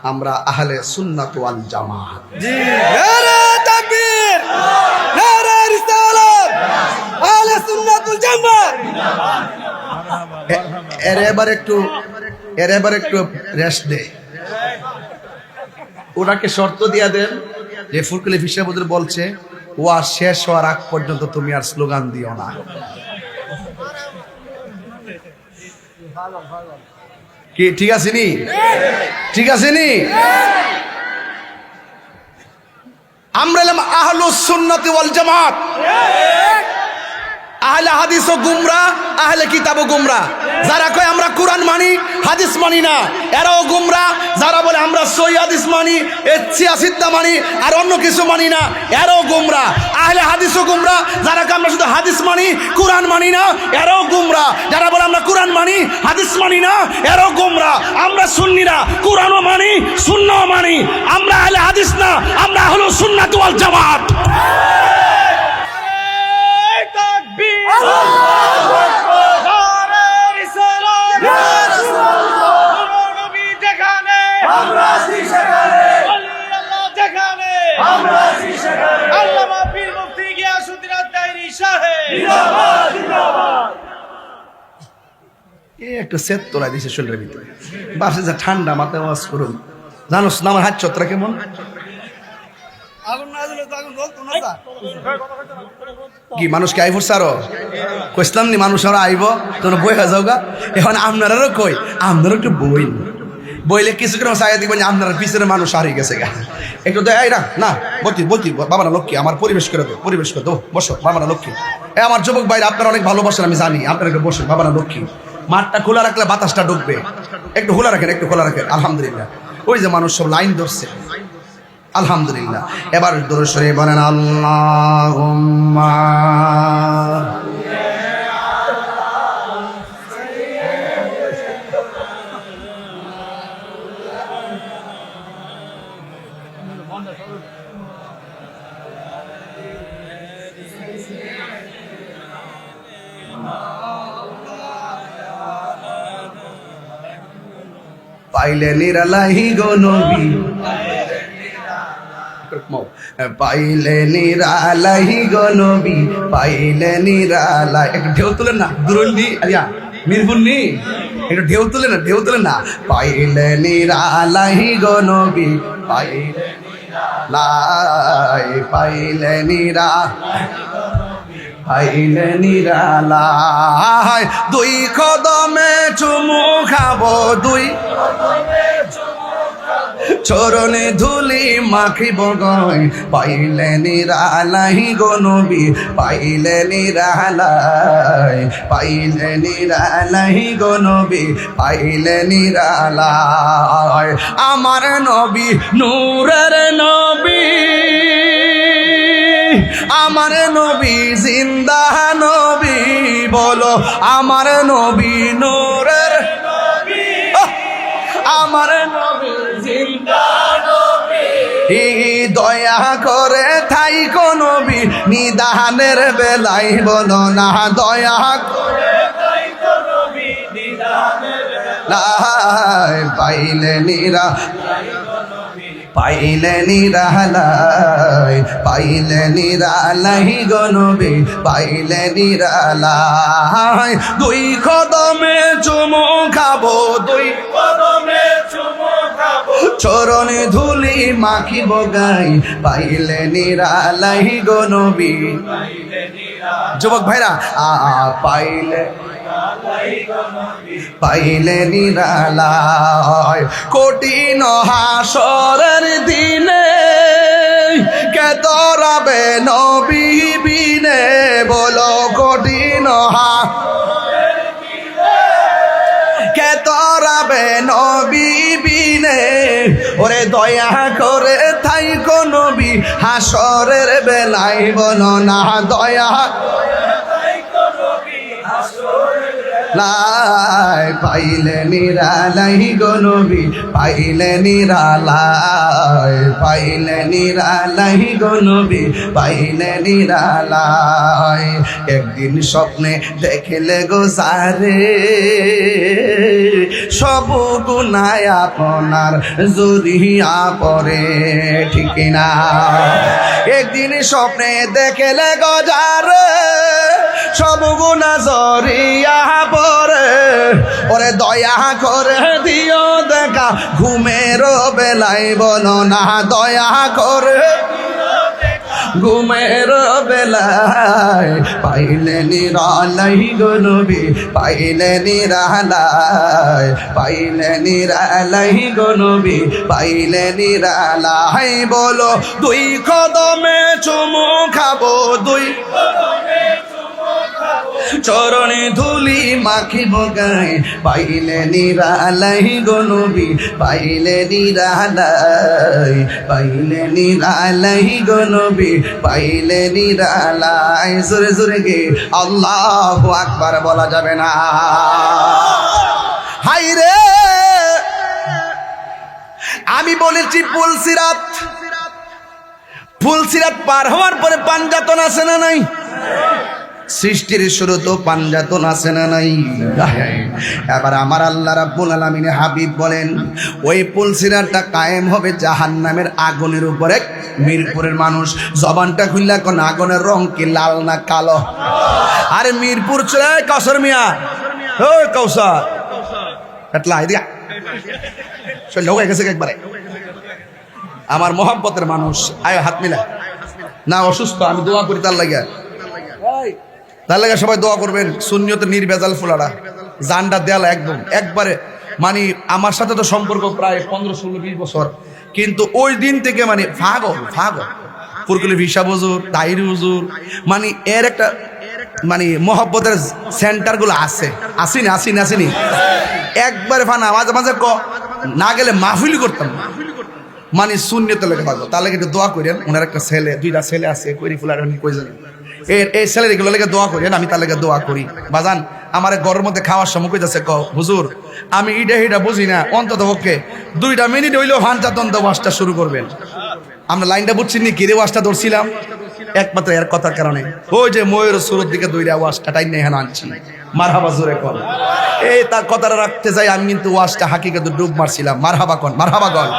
আমরা আহলে সুন্নাত ওয়াল জামাত। নারে তাকবীর, নারে রিসালাত, আহলে সুন্নাত ওয়াল জামাত। এবার একটু রেস্ট দে, ওটাকে শর্ত দিয়া দেন যে ফুরকুলি ফিসাবুদ্দিন বলছে ওয়া শেষ হওয়ার আগ পর্যন্ত তুমি আর স্লোগান দিও না। কি ঠিক আছে নি? ঠিক আছে নি? আমরা হলাম আহলুস সুন্নাতি ওয়াল জামাত। আহলে হাদিস ও গুমরা, আহলে কিতাব ও গুমরা। যারা কয় আমরা কোরআন মানি হাদিস মানি না, এরাও গুমরা। যারা বলে আমরা সহিহ হাদিস মানি, সিয়াসিদ্দা মানি আর অন্য কিছু মানি না, এরাও গুমরা। আহলে হাদিস ও গুমরা। যারা কয় আমরা শুধু হাদিস মানি কোরআন মানি না, এরাও গুমরা। যারা বলে আমরা কোরআন মানি হাদিস মানি না, এরাও গুমরা। আমরা সুন্নিরা কোরআনও মানি সুন্নাহও মানি। আমরা আহলে হাদিস না, আমরা আহলুস সুন্নাত ওয়াল জামাত। একটু সেট তোলা দিছে শরীরের ভিতরে, বাসে যা ঠান্ডা মাথায় ওয়াজ করুন। জানোস না আমার হাত চত্রা কেমন? কি মানুষকে আই ফুরছে আরো কইসলাম নি মানুষ আরো আইব, তোমরা বই হয়ে যাও গা। এখন আপনারাও কই আপনারও একটু বই বইলে কিছু করে চাই দেখবেন আপনার পিছনে মানুষ হারিয়ে গেছে গা। একটু দেয় না না বলছি বাবা না লক্ষ্মী আমার পরিবেশ করে দো, পরিবেশ করে দো, বসো বাবা না লক্ষ্মী। আমার যুবক ভাইরা আপনারা অনেক ভালোবাসেন আমি জানি, আপনারা একটু বসেন বাবা না লক্ষ্মী। মাঠটা খোলা রাখলে বাতাসটা ঢুকবে, একটু খোলা রাখেন, একটু খোলা রাখেন। আলহামদুলিল্লাহ ওই যে মানুষ সব লাইন ধরছে, আলহামদুলিল্লাহ। এবার দরুদ শরীফ বলেন আল্লাহুম্মা পাইলে নিরালাহি গো নবী, পাইলে নিরালাহি গো নবী, পাইলে নিরালাই। একটু ঢেউ তুলেন না, দুরুন্ডি আলিয়া মিরপুর নি, একটু ঢেউ তুলেন না, ঢেউ তুলেন না। পাইলে নিরালাহি গো নবী, পাইলে নিরালাই, পাইলে নিরা, পাইলে নিরালাই। দুই কদমে চুমু খাবো, দুই চরণে ধুলি মাখিব গয়, পাইলে নিরালাই গো নবী, পাইলে নিরালাই, পাইলে নিরালাই গো নবী, পাইলে নিরালাই। আমার নবী নূরের নবী, আমার নবী জিন্দা নবী, বলো আমার নবী নূরের নবী, আমার নবী জিন্দা নবী। দয়া করে থাইকো নবী নিদানের বেলায়, বলো না দয়া করে থাইকো নবী নিদানের বেলায়, পাইলে নিরা, পাইলে নিরালাই, পাইলে নিরালাই গো নবী, পাইলে নিরালাই। দুই কদমে চুমু খাবো, দুই কদমে চুমু খাবো, চরণে ধুলি মাখিব গাই, পাইলে নিরালাই গো নবী। যুবক ভাইরা, পাইলে পাইলে নিরালাই। কঠিন হাসরের দিনে কে তরাবে নবী বিনে, বলো কঠিন কে তরাবে নবী বিনে। ওরে দয়া করে থাইকো নবী হাসরের বেলায়, বলো না দয়া লাই, পাইলে নিরালাই গো নবী, পাইলে নিরালাই, পাইলে নিরালাই গো নবী, পাইলে নিরালাই। একদিন স্বপ্নে দেখিলে গো সারে, সব গুনাহ আপনার জড়িয়া পড়ে, ঠিক না? একদিন স্বপ্নে দেখিলে গো যারে, সব গুনাহ জড়িয়া পড়ে। ওরে দয়া করে দিও দেখা ঘুমের বেলায়, বলো না দয়া করে ঘুমের বেলায়, পাইলে নিরালাই গো নবী, পাইলে নিরালাই, পাইলে নিরালাই গো নবী, পাইলে নিরালাই। বলো দুই কদমে চুমু খাবো, দুই কদমে চরণে ধুলি মাখিব গায়, পাইলে নিরালাই গো নবী, পাইলে নিরালাই, পাইলে নিরালাই গো নবী, পাইলে নিরালাই। জোরে জোরে গে আল্লাহু আকবার বলা যাবে না? হাই রে, আমি বলেছি পুলসিরাত, ফুলসিরাত পার হওয়ার পরে পাঞ্জাতন আছে না নাই? সৃষ্টির শুরু তো পাঞ্জাতন আছে না নাই? এবার আমার আল্লাহ রাব্বুল আলামিন হাবিব বলেন, ওই পুলসিরাতটা কায়েম হবে জাহান্নামের আগুনের উপরে। মিরপুরের মানুষ জবানটা খুললা কোন আগুনের রং কি লাল না কালো? আরে মিরপুর চলে কসর মিয়া, ও কৌসার কাটলা এদিকে চল হয়ে গেছে একবারে। আমার মোহাব্বতের মানুষ, আয় হাত মিলা না, অসুস্থ, আমি দোয়া করি তার লাগিয়া, তার লাগে সবাই দোয়া করবেন। সুন্নিয়তে নির্ভেজাল ফুলারা জানটা দেয়াল একদম একবারে, মানে আমার সাথে তো সম্পর্ক প্রায় 15-16-20 বছর, কিন্তু ওই দিন থেকে মানে ফাগল ফুরকুলি ভিসা হুজুর, তাহির হুজুর, মানে এর একটা মানে মহব্বতের সেন্টারগুলো আছে, আসিনি একবারে ফানা। মাঝে মাঝে না গেলে মাহফিল করতাম, মানে সুন্নিয়তে লেগে থাকবো। তার লাগে একটু দোয়া করেন। ওনার একটা ছেলে, 2টা ছেলে আছে, কইরি ফুলার কই জানেন, এই ছেলের এগুলো লেগে দোয়া করেন, আমি তার লেগে দোয়া করি। বাজান আমার ঘরের মধ্যে খাওয়ার সময় কইতাছে, হুজুর আমি ইটা বুঝি না, অন্তত পক্ষে 2 মিনিট হইলেও হানচাতন্ত ওয়াজটা শুরু করবেন। আমরা লাইনটা বুঝছিনি, কিরে ওয়াজটা ধরছিলাম একমাত্র এর কথার কারণে। ওই যে ময়ূর সুরত দিকে 2টা ওয়াজটা টাইম নেই আনছি, মারহাবা জোরে কর। এই তার কথাটা রাখতে যাই আমি কিন্তু ওয়াজটা হাকিকতে ডুব মারছিলাম। মারহাবা কন, মারহাবা কন।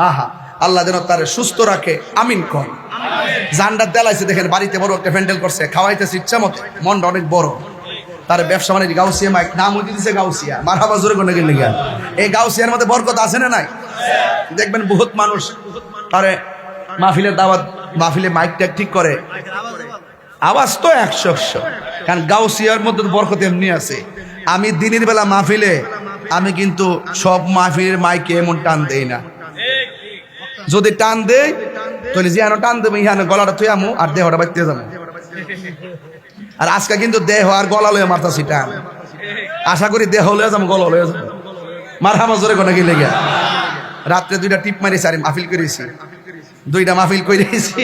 আহা, আল্লাহ যেন তারে সুস্থ রাখে, আমিন কন। জানডা দেলাইছে দেখেন, বাড়িতে বড় একটা প্যান্ডেল করছে, খাওয়াইতেছে ইচ্ছা মতো, মনটা অনেক বড়। তার ব্যবসা মানে গাউসিয়া মাইক নাম হইতে দিছে গাউসিয়া। মারহাবা জোরে কোন গেলে গিয়া, এই গাউসিয়ার মধ্যে বরকত আছে না নাই? দেখবেন বহুত মানুষ তারে মাহফিলের দাওয়াত, মাহফিলে মাইক ট্যাগ ঠিক করে, আওয়াজ তো 100, কারণ গাউসিয়ার মধ্যে বরকত এমনি আছে। আমি দিনের বেলা মাহফিলে আমি কিন্তু সব মাহফিলের মাইকে এমন টান দেই না। যদি টান দেই তাহলে যেন টান দেবো ইহানে গলাটা থুই আমু আর দেহটা বাইতে যাবো। আর আজকে কিন্তু দেহ আর গলা লয়ে মারতাছি টান। আশা করি দেহ লয়ে যাবো, গলা লয়ে যাবো। মারহাবা জোরে কোনা গেলে গিয়া রাত্রে 2টা টিপ মারিছি আর মাহফিল করেছি, 2টা মাহফিল কইরেছি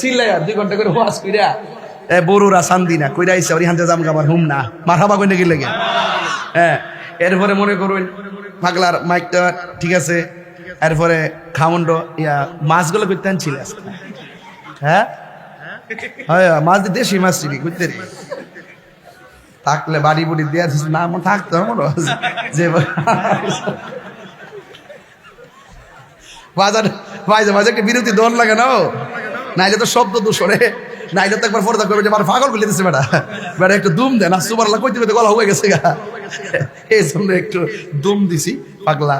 সিল্লাইয়া 2 ঘন্টা করে ওয়াজ কইরা বড়ুরা সান্দিনা কইরা আইছে আর ইহানতে জামগা আমার হুম না মারহাবা কইনা গেলে গিয়া। হ্যাঁ, এরপরে মনে করুন পাগলার মাইকটা ঠিক আছে, এরপরে খামন্ড ইয়া মাছগুলো করতে আনছিল আজকে। হ্যাঁ হ্যাঁ, মাছ দিয়ে দেশি মাছ চিনি বুঝতে থাকলে বাড়ি বুড়ি দেওয়া না মনে থাকতো যে বাজার মাঝে মাঝে একটা বিরতি দল লাগে না, নাইলে তো শব্দ দূষণে, নাইলে তো একবার ফোরদা করবে যে আমার পাগল বলে দিচ্ছে বেটা বেটা একটু দুম দেন আর সুপারলা কইতে কইতে গলা হয়ে গেছে গা, এই জন্য একটু দুম দিছি পাগলা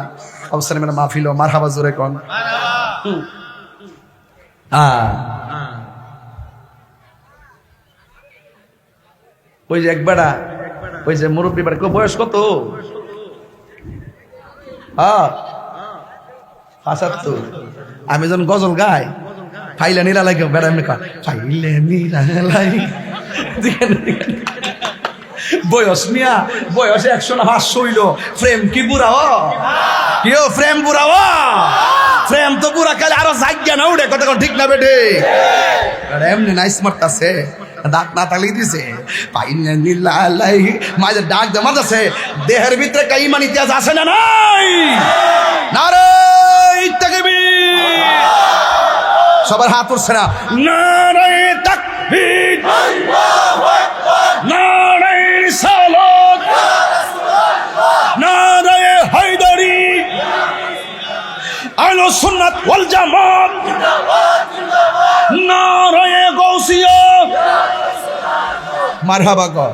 অবস্থানে মানে মাহফিল মারহাবা জোরে কোন। ওই যে একবারা ওই যে মুরব্বী বাড়ি বয়স কত? আমি যখন গজল গাই ফাইলে নিরালাই বেড়া ফাইলে নিরালাই বয়স মিয়া বয়স 100 না 500 হইল, ফ্রেম কি বুড়া কেউ ফ্রেম বুড়া ফ্রেম তো বুড়া কালে আরো জায়গা না উঠে কতক্ষণ ঠিক না বেটে এমনি নাইস মারতাছে দাঁত না থাকলে দিছে পাইলে নিরালাই মাঝে ডাক দে মারতাছে দেহের ভিতরে কাই ইমান ইতিহাস আছে না নাই? নারে তাকবীর, সবার হাত উঠছে না? নারে তাকবীর, আল্লাহু আকবার, নারে রিসালাত, নারে হায়দারি, আহলে সুন্নাত ওয়াল জামাত, নারে গাউসিয়া, মারহাবা কর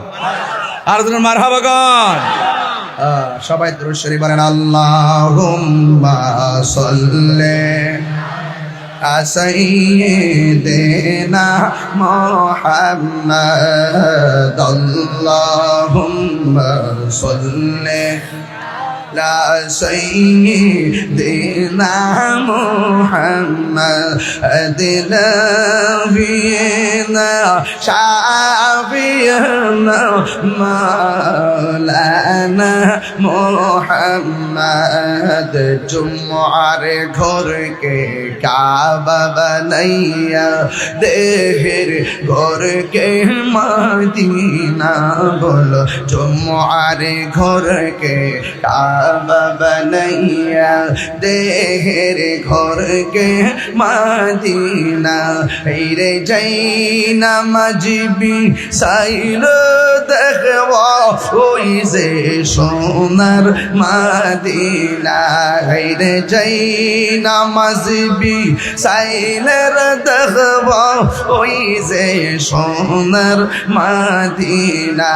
আর তুমি মারহাবা কর। সবাই দুরূদ শরীফ বলেন আল্লাহুম্মা সাল্লি আলা সাইয়্যিদিনা মুহাম্মাদ, আল্লাহুম্মা সাল্লি আলা সাইয়্যিদিনা মুহাম্মাদ নাবিয়িনা শাফিয়িনা মাওলানা মুহাম্মাদ। জুমআর ঘরকে কাবা বানাইয়া দেহের ঘরকে মদিনা বলো, জুমআর ঘরকে কাবা বানাইয়া দেহের ঘরকে মদিনা। রে যাই নামাজবি সাইল দেখবা ওই যে সোনার মদিনা। রে যাই নামাজবি সাইলের দেখবা ওই যে সোনার মদিনা।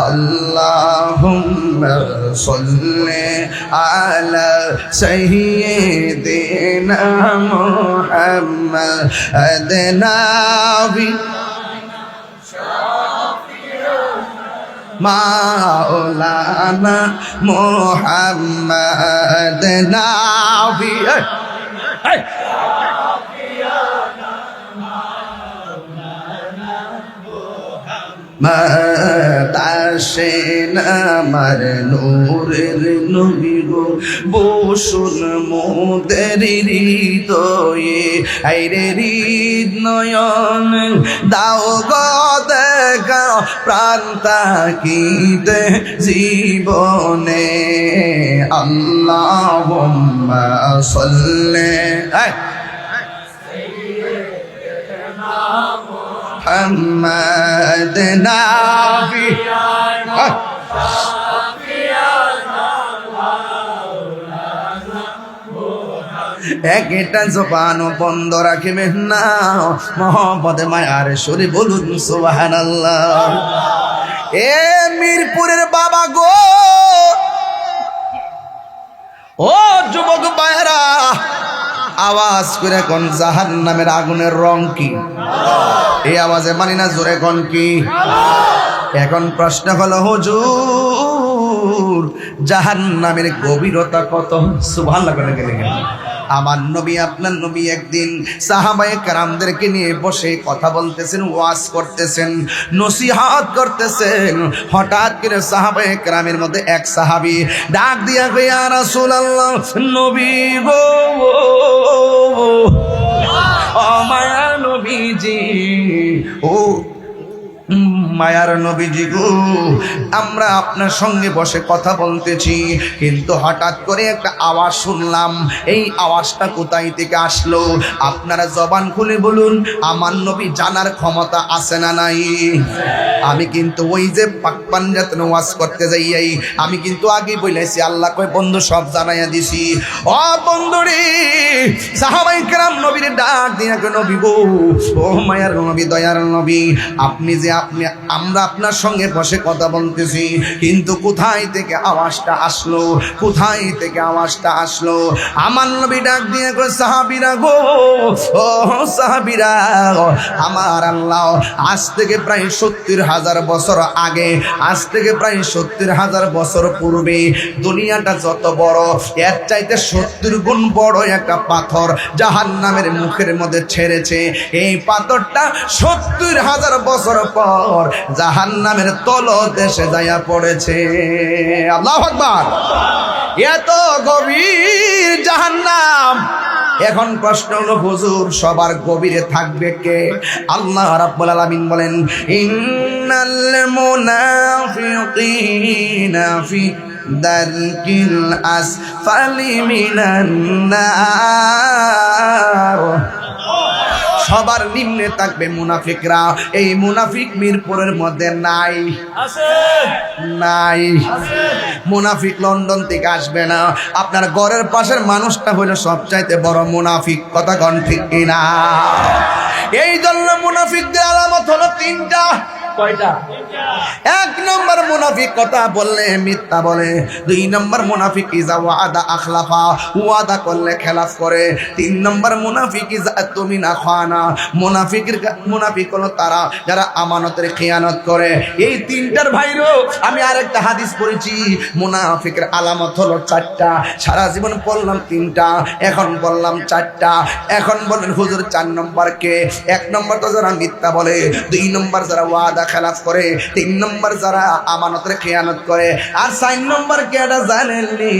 আল্লাহুম্মা সাল্লি আলা সাইয়্যিদিনা মুহাম্মাদ নাবি মাওলানা মুহাম্মাদ নাবি মাতাসেন আমার নূরের নবী গো বসুন মোদের হৃদয়ে। আইরে হৃদ নয়ন দাও গো দেখা প্রাণ তাকিতে জীবনে। আল্লাহুম্মা সাল্লি মুহাম্মাদ নাবি একটা জবান বন্ধ রাখিবেন না, মহব্বতে মায়ার সুরে বলুন সুবহানাল্লাহ। এ মিরপুরের বাবা গো, ও যুবক ভাইরা আওয়াজ করে কোন জাহান্নামের আগুনের রং কি? এই আওয়াজে মানি না, জোরে কোন কি? এখন প্রশ্ন হলো হুজুর হুজুর জাহান্নামের গভীরতা কত। সুবহানাল্লাহ বলে গেলেন। আমার নবী আপনার নবী একদিন সাহাবায়ে কেরামদেরকে নিয়ে বসে কথা বলতেছেন, ওয়াজ করতেছেন, নসিহত করতেছেন। হঠাৎ করে সাহাবায়ে কেরামের মধ্যে এক সাহাবী ডাক দিয়া কয়, ইয়া রাসূলুল্লাহ, নবী গো, ও মায়া নবীজি, ও মায়ার নবীজি গো, আমরা আপনার সঙ্গে বসে কথা বলতেছি, কিন্তু হঠাৎ করে একটা আওয়াজ শুনলাম। এই আওয়াজটা কোথায় থেকে আসলো? আপনারা জবান খুলে বলুন, আমার নবী জানার ক্ষমতা আছে না নাই? আমি কিন্তু ওই যে পাক পাঞ্জাতন ওয়াজ করতে যাই, আমি কিন্তু আগে বলেছি, আল্লাহ কয় বন্ধু সব জানাইয়া দিছি। ও বন্ধুরে, সাহাবায়ে কেরাম নবীর ডাক দিয়া কয়, নবী গো, ও মায়ার নবী, দয়ার নবী, আমরা আপনার সঙ্গে বসে কথা বলতেছি, কিন্তু কোথায় থেকে আওয়াজটা আসলো? কোথায় থেকে আওয়াজটা আসলো? আমার নবী ডাক দিয়ে কয়, সাহাবীরা গো, ও সাহাবীরা, আমার আল্লাহ আজ থেকে প্রায় ৭০,০০০ বছর আগে, আজ থেকে প্রায় ৭০,০০০ বছর পূর্বে দুনিয়াটা যত বড়, এর চাইতে ৭০ গুণ বড় একটা পাথর জাহান্নামের মুখের মধ্যে ছেড়েছে। এই পাথরটা ৭০,০০০ বছর পর জাহান্নামের তলদেশে যাইয়া পড়েছে। আল্লাহু আকবার। এত গভীর জাহান্নাম। এখন প্রশ্ন হলো, হুজুর সবার গভীরে থাকবে কে? আল্লাহ রাব্বুল আলামিন বলেন, ইন্নাল মুনাফিকিনা ফি দারকিল আসফালি মিনান নার। সবার নিম্নে থাকবে মুনাফিকরা। এই মুনাফিক মিরপুরের মধ্যে নাই, নাই। মুনাফিক লন্ডন থেকে আসবে না। আপনার ঘরের পাশের মানুষটা হলো সবচাইতে বড় মুনাফিক। কথা কোন ঠিক কিনা? এই জন্য মুনাফিকদের আলামত হলো ৩টা। কয়টা? ১ নম্বর মুনাফিক কথা বললে মিথ্যা বলে। ২ নম্বর মুনাফিক ইজা ওয়াদা আখলাফা, ওয়াদা করলে খেলাফ করে। ৩ নম্বর মুনাফিক ইজা তুমিনা খানা, মুনাফিক হলো তারা যারা আমানতের খেয়ানত করে। এই ৩টার ভাইরো আমি আরেকটা হাদিস পড়েছি, মুনাফিকের আলামত হলো ৪টা। সারা জীবন পড়লাম ৩টা, এখন বললাম ৪টা। এখন বলেন হুজুর ৪ নম্বর কে? ১ নম্বর তো যারা মিথ্যা বলে, ২ নম্বর যারা ওয়াদা খেলাফ করে, ৩ নম্বর যারা আমানতের খেয়ানত করে, আর ৪ নম্বর কে এটা জানেননি?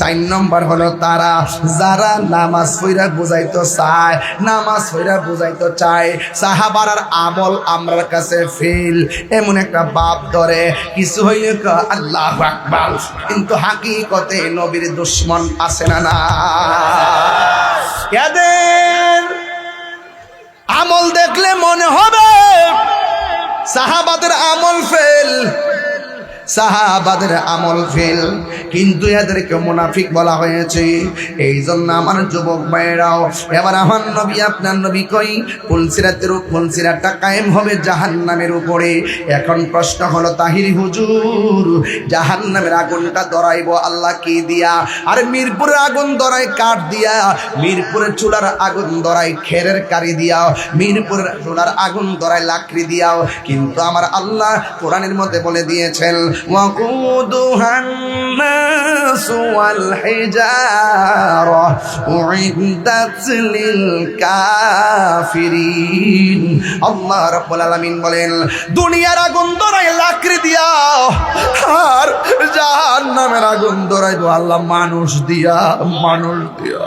৪ নম্বর হলো তারা যারা নামাজ পড়া বুঝাইতে চায়, নামাজ পড়া বুঝাইতে চায়। সাহাবারার আমল আমরার কাছে ফেল, এমন একটা বাপ ধরে কিছু হইলে আল্লাহু আকবার, কিন্তু হাকিকতে নবীর দুশমন আছে না না? এদের আমল দেখলে মনে হবে সাহাবাদের আমল ফেল, সাহাবাদের আমল ফেল, কিন্তু এদেরকে মুনাফিক বলা হয়েছে। এই জন্য আমার যুবক ভাইরাও, এবার আমার নবী আপনার নবী কই ফুলসিরাতটা কায়েম হবে জাহান্নামের উপরে। এখন প্রশ্ন হলো, তাহির হুজুর জাহান্নামের আগুনটা ধরাইবো আল্লাহ কি দিয়া? আর মিরপুরের আগুন ধরাই কাঠ দিয়া, মিরপুরের চুলার আগুন ধরাই খেরের কারি দিয়া, মিরপুরের চুলার আগুন ধরাই লাকড়ি দিয়াও। কিন্তু আমার আল্লাহ কোরআনের মধ্যে বলে দিয়েছেন, وقودها الناس والحجارة أعدت للكافرين। আল্লাহ রাব্বুল আলামিন বলেন, দুনিয়ার আগুন ধরাই লাকড়ি দিয়া, আর জাহান্নামের আগুন ধরাইবো আল্লাহ মানুষ দিয়া, মানুষ দিয়া।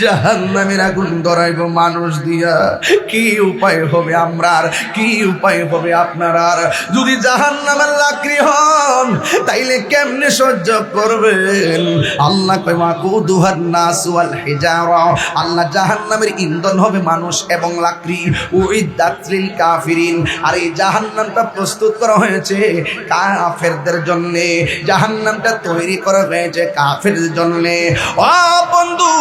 জাহান্নামের আগুন ধরাইব মানুষ দিয়া। কি উপায় হবে আমরার, কি উপায় হবে আপনার? যদি জাহান্নামের লাকড়ি হন তাইলে কেমনে সহ্য করবেন? আল্লাহ কয় ওয়াকুদুহান নাস ওয়াল হিজারা, আল্লাহ জাহান্নামের ইন্ধন হবে মানুষ এবং লাকড়ি। উইদ্দাত লিল কাফিরিন, আর এই জাহান্নামটা প্রস্তুত করা হয়েছে কাফেরদের জন্য, জাহান্নামটা তৈরি করা হয়েছে কাফেরদের জন্য। ও বন্ধু,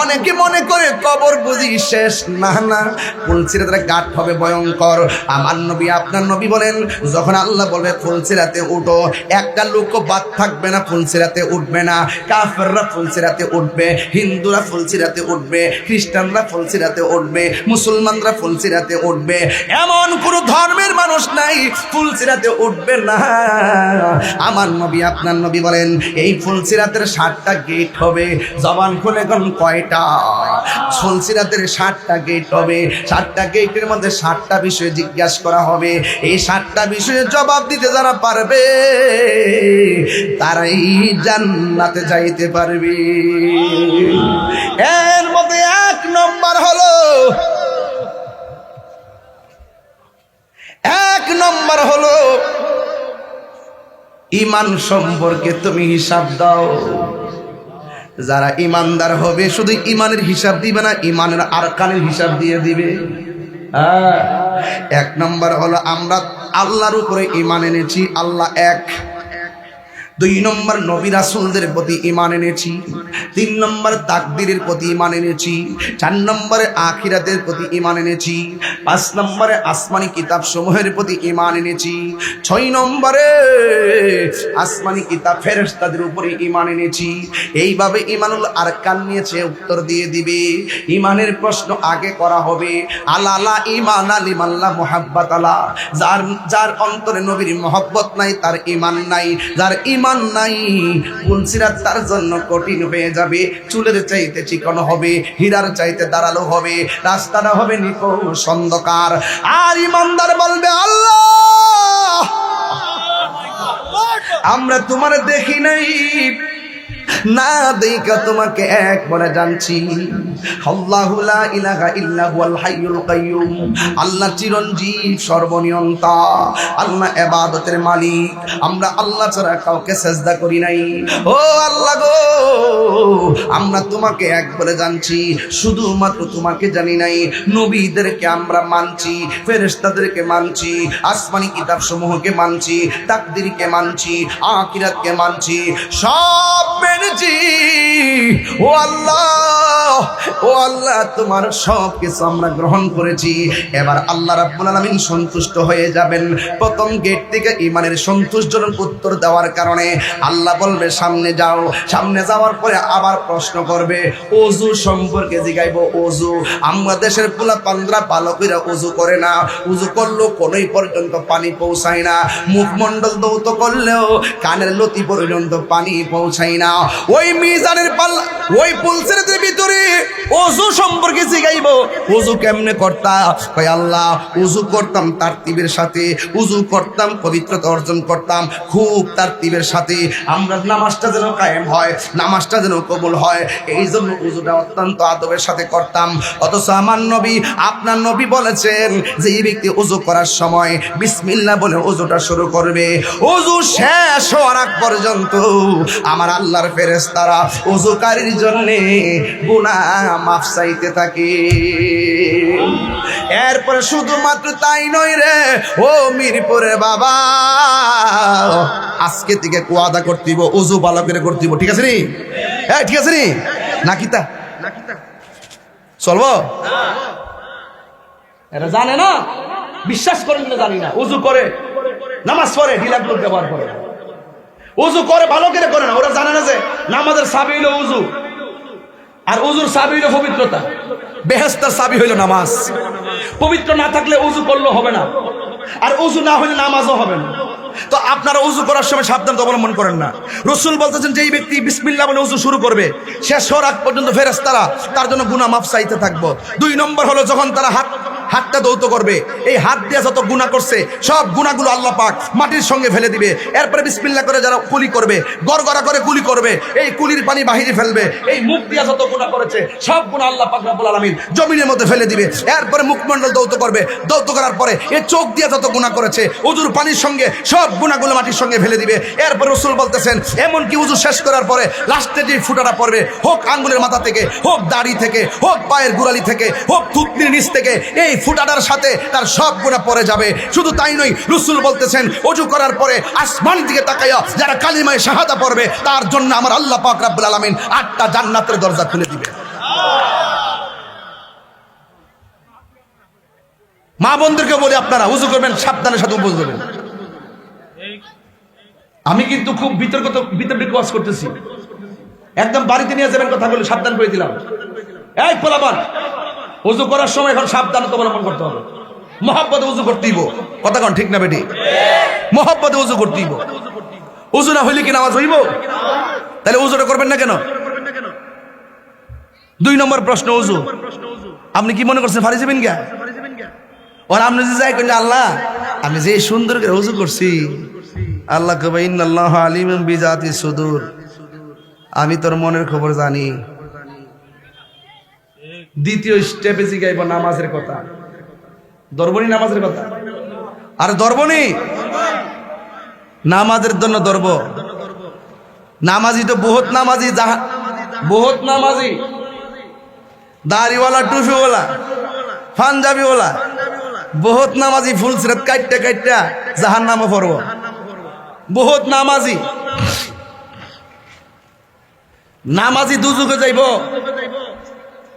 অনেকে মনে করে কবর বুঝি শেষ, না না, ফুলসিরাতের ঘাট হবে ভয়ঙ্কর। আমার নবী আপনার নবী বলেন, যখন আল্লাহ বলবে ফুলসিরাতে উঠো, একটা লোকও বাদ থাকবে না, ফুলসিরাতে উঠবে না। কাফেররা ফুলসিরাতে উঠবে, হিন্দুরা ফুলসিরাতে উঠবে, খ্রিস্টানরা ফুলসিরাতে উঠবে, মুসলমানরা ফুলসিরাতে উঠবে, এমন কোন ধর্মের মানুষ নাই ফুলসিরাতে উঠবে না। আমার নবী আপনার নবী বলেন, এই ফুলসিরাতের 7টা গেট হবে। জবান খুলে কোন কয়টা? ফুলসিরাতের 7টা গেট হবে। 7টা গেটের মধ্যে 7টা বিষয় জিজ্ঞাসা করা হবে। এই 7টা বিষয়ে জবাব দিতে যারা পারবে তারাই জান্নাতে যাইতে পারবে। এর মধ্যে 1 নম্বর হলো, 1 নম্বর হলো ঈমান সম্পর্কে তুমি হিসাব দাও। যারা ঈমানদার হবে শুধু ঈমানের হিসাব দিবে না, ঈমানের আরকানের হিসাব দিয়ে দিবে। 1 নম্বর হলো আমরা আল্লাহর উপরে ঈমান এনেছি, আল্লাহ এক। 2 নম্বর নবী রাসূলদের প্রতি ঈমান এনেছি। 3 নম্বর তাকদীরের প্রতি ঈমান এনেছি। 4 নম্বরে আখিরাতের প্রতি ঈমান এনেছি। 5 নম্বরে আসমানি কিতাব সমূহের প্রতি ঈমান এনেছি। 6 নম্বরে আসমানি কিতাব ফেরেশতাদের উপরে ঈমান এনেছি। এইভাবে ঈমানুল আরকান নিয়েছে, উত্তর দিয়ে দিবে। ঈমানের প্রশ্ন আগে করা হবে। আলা ঈমান লিমাল্লা মুহাব্বাত আলা, যার অন্তরে নবীর মহব্বত নাই তার ঈমান নাই। যার ঈমান নাই ফুলসিরাত তার জন্য কঠিন হয়ে যাবে। চুলের চাইতে চিকন হবে, হীরার চাইতে ধারালো হবে, রাস্তাটা হবে নিকষ অন্ধকার। আর ঈমানদার বলবে, আল্লাহ আমরা তোমার দেখি নাই, না দেখা তোমাকে এক বলে জানছি। আল্লাহু লা ইলাহা ইল্লা হুয়াল হাইয়ুল কাইয়ুম, আল্লাহ চিরঞ্জীব সর্বনিয়ন্তা, আল্লাহ ইবাদতের মালিক। আমরা আল্লাহ ছাড়া কাউকে সিজদা করি নাই। ও আল্লাহ গো, আমরা তোমাকে এক বলে জানছি, শুধুমাত্র তোমাকে জানি নাই। নবীদেরকে আমরা মানছি, ফেরেশতাদেরকে মানছি, আসমানি কিতাব সমূহকে মানছি, তাকদীরকে মানছি, আখিরাতকে মানছি, সব মেনেছি। ও আল্লাহ, ও আল্লাহ, তোমার সব কিছু আমরা গ্রহণ করেছি। এবার আল্লাহ রাব্বুল আলামিন সন্তুষ্ট হয়ে যাবেন। প্রথম গেট থেকে ঈমানের সন্তোষজনক উত্তর দেওয়ার কারণে আল্লাহ বলবে সামনে যাও। সামনে যাওয়ার পরে আবার প্রশ্ন করবে, ওযু সম্পর্কে জিগাইব। ওযু আমরা দেশের পোলা পান্দ্রা ভালো করে ওযু করে না, ওযু করলেও কোনই পর্যন্ত পানি পৌঁছায় না, মুখমণ্ডল দৌত করলেও কানের লতি পর্যন্ত পানি পৌঁছায় না। ওই মিজানের পাল্লা, ওই ফুলসিরাতের ভিতরে ওযু সম্পর্কে জিগাইব। ওযু কেমনে করতা? কয় আল্লাহ, ওযু করতাম তারতিবের সাথে, ওযু করতাম পবিত্রতা অর্জন করতাম খুব তারতিবের সাথে। আমরা নামাজটা যেন কায়েম হয়, নামাজটা যেন কবুল হয়, এই জন্য ওযুটা অত্যন্ত আদবের সাথে করতাম। অথচ আমার নবী আপনার নবী বলেছেন যে এই ব্যক্তি ওযু করার সময় বিসমিল্লাহ বলে ওযুটা শুরু করবে, ওযু শেষ হওয়ার আগ পর্যন্ত আমার আল্লাহর ফেরেশতারা ওযুকারীর জন্য গুনাহ মাফ চাইতে থাকে। এরপরে শুধুমাত্র তাই নয় রে, ও মিরপুরের বাবা, আজকে থেকে ওয়াদা করতেইব ওযু ভালো করে করতেইব। ঠিক আছে নি? হ্যাঁ ঠিক আছে নি? নাকিতা চলবো? এরা জানে না, বিশ্বাস করেন না, জানি না। ওযু করে, নামাজ পড়ে, ঢিলাক লোক ব্যবহার করে, ওযু করে ভালো করে করে না। ওরা জানে না যে নামাজের চাবি হইল ওযু, আর ওযুর চাবি হইল পবিত্রতা। বেহেশতের চাবি হইল নামাজ। পবিত্র না থাকলে ওযু করলেও হবে না, আর ওযু না হইলে নামাজও হবে না। তো আপনারা ওযু করার সময় সাবধানতা অবলম্বন করেন না। রাসূল বলতেছেন যে এই ব্যক্তি বিসমিল্লাহ বলে ওযু শুরু করবে, শেষ হওয়ার আগ পর্যন্ত ফেরেশতারা তার জন্য গুনাহ মাফ চাইতে থাকবো। 2 নম্বর হলো যখন তারা হাতটা দৌত করবে, এই হাত দিয়ে যত গুনাহ করছে সব গুনাহগুলো আল্লাহ পাক মাটির সঙ্গে ফেলে দিবে। এরপরে বিসমিল্লাহ করে যারা কুলি করবে, গড়গড়া করে কুলি করবে, এই কুলির পানি বাহিরে ফেলবে। এই মুখ দিয়ে যত গুনাহ করেছে সব গুনাহ আল্লাহ পাক রব্বুল আলামিন জমিনের মধ্যে ফেলে দিবে। এরপরে মুখমণ্ডল দৌত করবে, দৌত করার পরে এই চোখ দিয়ে যত গুনাহ করেছে ওযুর পানির সঙ্গে সব গুনাহগুলো মাটির সঙ্গে ফেলে দিবে। এরপর রাসূল বলতেছেন এমনকি ওযু শেষ করার পরে লাস্টে যে ফুটাটা পড়বে, হোক আঙ্গুলের মাথা থেকে, হোক দাড়ি থেকে, হোক পায়ের গোড়ালি থেকে, হোক থুতনির নিচ থেকে, এই ফুটাটার সাথে তার সব গুনাহ পড়ে যাবে। শুধু তাই নয়, রাসূল বলতেছেন ওযু করার পরে আসমান দিকে তাকায়া যারা কালিমায়ে শাহাদা পড়বে তার জন্য আমার আল্লাহ পাক রব্বুল আলামিন 8টা জান্নাতের দরজা খুলে দিবে। মা বোনদেরকে বলি আপনারা উজু করবেন, সাবধানের সাথে উজু করবেন। আমি কিন্তু খুব বিতর্কিত ওয়াজ করতেছি, একদম বাড়িতে নিয়ে যাবেন কথাগুলো সাবধান করে দিলাম। এই পোলাপান, উজু করার সময় এখন সাবধানতা অবলম্বন করতে হবে। মহব্বতে উজু করতেইব, কথা কন ঠিক না বেটি? মহব্বতে উজু করতেইব। উজু না হইলে কি নামাজ হইব? তাহলে উজুটা করবেন না কেন? 2 নম্বর প্রশ্ন, উজু আপনি কি মনে করছেন ফারি যাবেন গা? আর আপনি যে যাই কইলে আল্লাহ আমি যে সুন্দর করে উজু করছি, আল্লাহ কবে ইন্নাল্লাহু আলিমুন বিজাতি সুদূর, আমি তোর মনের খবর জানি। দ্বিতীয় স্টেপে জিগাইব নামাজের কথা। দরবনি নামাজের কথা, আর দরবনি নামাজের জন্য দরব। নামাজি তো বহুত নামাজি, বহুত নামাজি, দাড়িওয়ালা, টুপিওয়ালা, পাঞ্জাবিওয়ালা, বহুত নামাজি ফুল সিরাত কাটটা কাটটা জাহান্নামে পড়ব। বহুত নামাজি, নামাজি দুজুকে যাইব।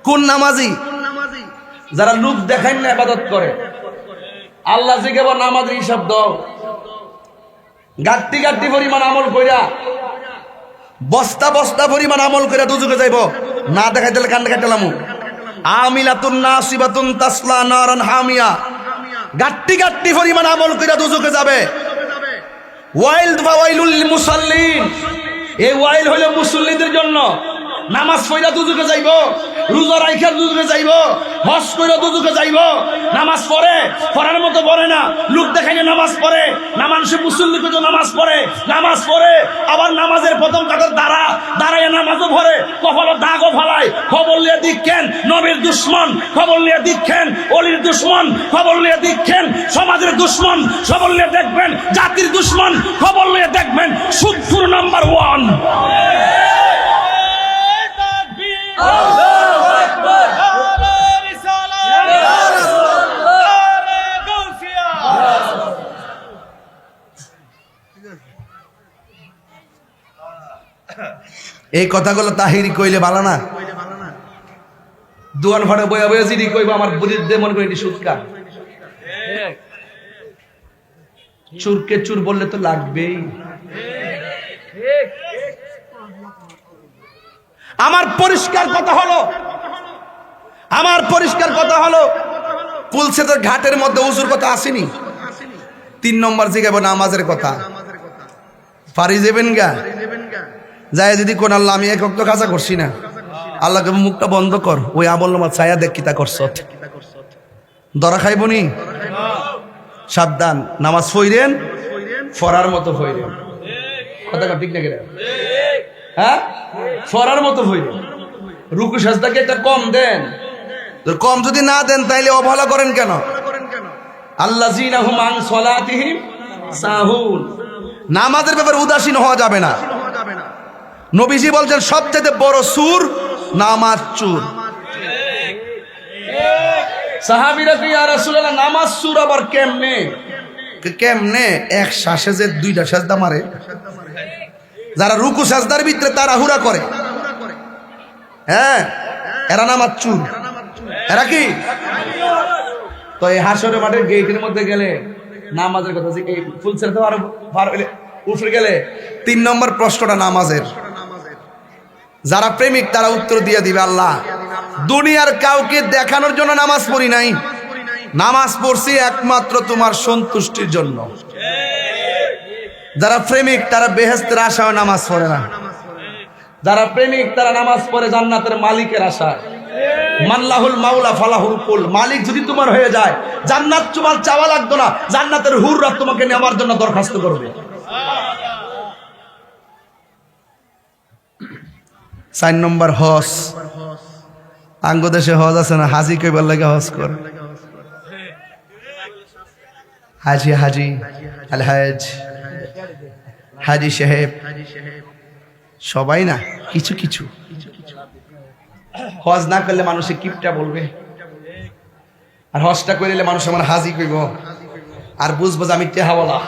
কোন নামাজি? যারা লোক দেখায় না ইবাদত করে। আল্লাহ জিগাব নামাজের হিসাব দাও। গাট্টি গাট্টি পরিমাণ আমল কইরা, বস্তা বস্তা পরিমাণ আমল কইরা দুজুকে যাইব। না দেখাই দিলে কান্দে কাটলাম। আমিলাতুন নাসিবাতুন তাসলা নারান হামিয়া, গাট্টি গাট্টি পরিমাণ আমল কইরা দুজুকে যাবে। ওয়াইল ফাওয়াইলুল মুসাল্লিন, এই ওয়াইল হলো মুসল্লিদের জন্য। নামাজ পড়া দুজুকে যাইব, রোজা রাইখা দুজুকে যাইব, হজ কইরা দুজুকে যাইব। নামাজ পড়ে, পড়ার মতো পড়ে না, লোক দেখাইলে নামাজ পড়ে। নামাজে মুসল্লি কত নামাজ পড়ে, নামাজ পড়ে আবার নামাজের প্রথম কাতার দাঁড়ায় নামাজও পড়ে, কপালে দাগও ফালায়। খবর লিয়ে দিচ্ছেন নবীর দুশ্মন, খবর লিয়ে দিচ্ছেন অলির দুশ্মন, খবর লিয়ে দিচ্ছেন সমাজের দুশ্মন, খবর লিয়ে দেখবেন জাতির দুশ্মন, খবর লিয়ে দেখবেন সুদপুর নাম্বার 1। এই কথাগুলো তাহিরি কইলে ভালো না। দোয়ান ফাটে বয়া বয়া জিডি কইব আমার বিরুদ্ধে, মনে করি এটি সুৎকার। চুরকে চুর বললে তো লাগবেই। আমার পরিষ্কার কথা হলো, পুলসেতের ঘাটের মধ্যে উজুর কথা আসেনি। 3 নম্বর জিগাবো নামাজের কথা। পারি যাবেন গা, যায় যদি কোন আল্লাহ আমি এক ওয়াক্ত কাজা করছি না, আল্লাহকে মুখটা বন্ধ কর, ওই আমল নামাজ ছায়া দেখ কিতা করছ, ধরা খাইবনি। সাবধান, নামাজ পড়েন ফরার মতো পড়েন। কথা ঠিক না কেন? হ্যাঁ, ফরার মতো পড়েন। রুকু সাজদাকে একটা কম দেন, কম যদি না দেন তাইলে অবহেলা করেন কেন? আল্লাযীনা হুম আন সালাতিহিম সাহুন, নামাজের ব্যাপারে উদাসীন হওয়া যাবে না। নবীজি বলছেন সবচেয়ে বড় সুর নামাজ চুর। সাহাবীরা কি ইয়া রাসূলুল্লাহ নামাজ সুর আবার কেমনে? এক শ্বাসে যে 2টা সাজদা মারে। যারা রুকু সাজদার ভিতরে তাড়াহুড়া করে, হ্যাঁ, এরা নামাজ চুর। এরা কি? তো এই হাসরের মাঠের গেটের মধ্যে গেলে নামাজের কথা, এই ফুলসের তো আরো পার হইলে উঠে গেলে 3 নম্বর প্রশ্নটা নামাজের। যারা প্রেমিক তারা উত্তর দিয়ে দিবে, আল্লাহ দুনিয়ার কাউকে দেখানোর জন্য নামাজ পড়ি নাই, নামাজ পড়ছি একমাত্র তোমার সন্তুষ্টির জন্য। যারা প্রেমিক তারা বেহেশতের আশায় নামাজ পড়ে না। যারা প্রেমিক তারা নামাজ পড়ে জান্নাতের মালিকের আশায়। মাল্লাহুল মাওলা ফালাহুল কুল, মালিক যদি তোমার হয়ে যায় জান্নাত তোমার চাওয়া লাগতো না, জান্নাতের হুররা তোমাকে নেওয়ার জন্য দরখাস্ত করবে। 4 নম্বর হজ। আঙ্গদেশে হজ আছে না, হাজি কইবার লাগে হজ কর। হাজি হাজি আলহাজ, হাজি সাহেব, সবাই না, কিছু কিছু। হজ না করলে মানুষে কিপটা বলবে, আর হজটা করিলে মানুষ আমার হাজি কইব, আর বুঝবো যে আমি টেহাওয়ালা।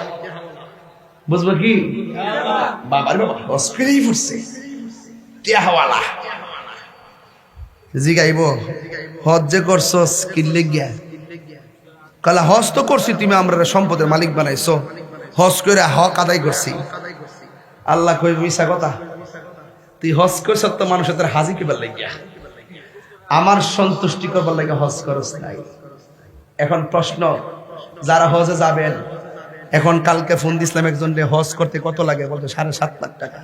বুঝবো কি বাবার বাবা হজ করেই ফুটছে টেহাওয়ালা। জিগাইব হজ যে করছস কিনলে গিয়া, কালা হজ তো করছি, তুমি আমরা সম্পদের মালিক বানাইছো, হজ করে হক আদায় করছি। আল্লাহ কই মিশা কথা, তুই হজ করছ তো মানুষের তোর হাজি কিবার লাগিয়া, আমার সন্তুষ্টি করবার লাগে হজ করস নাই। এখন প্রশ্ন, যারা হজে যাবেন, এখন কালকে ফোন দিছিলাম একজন, হজ করতে কত লাগে, বলতো 7.5 লাখ টাকা।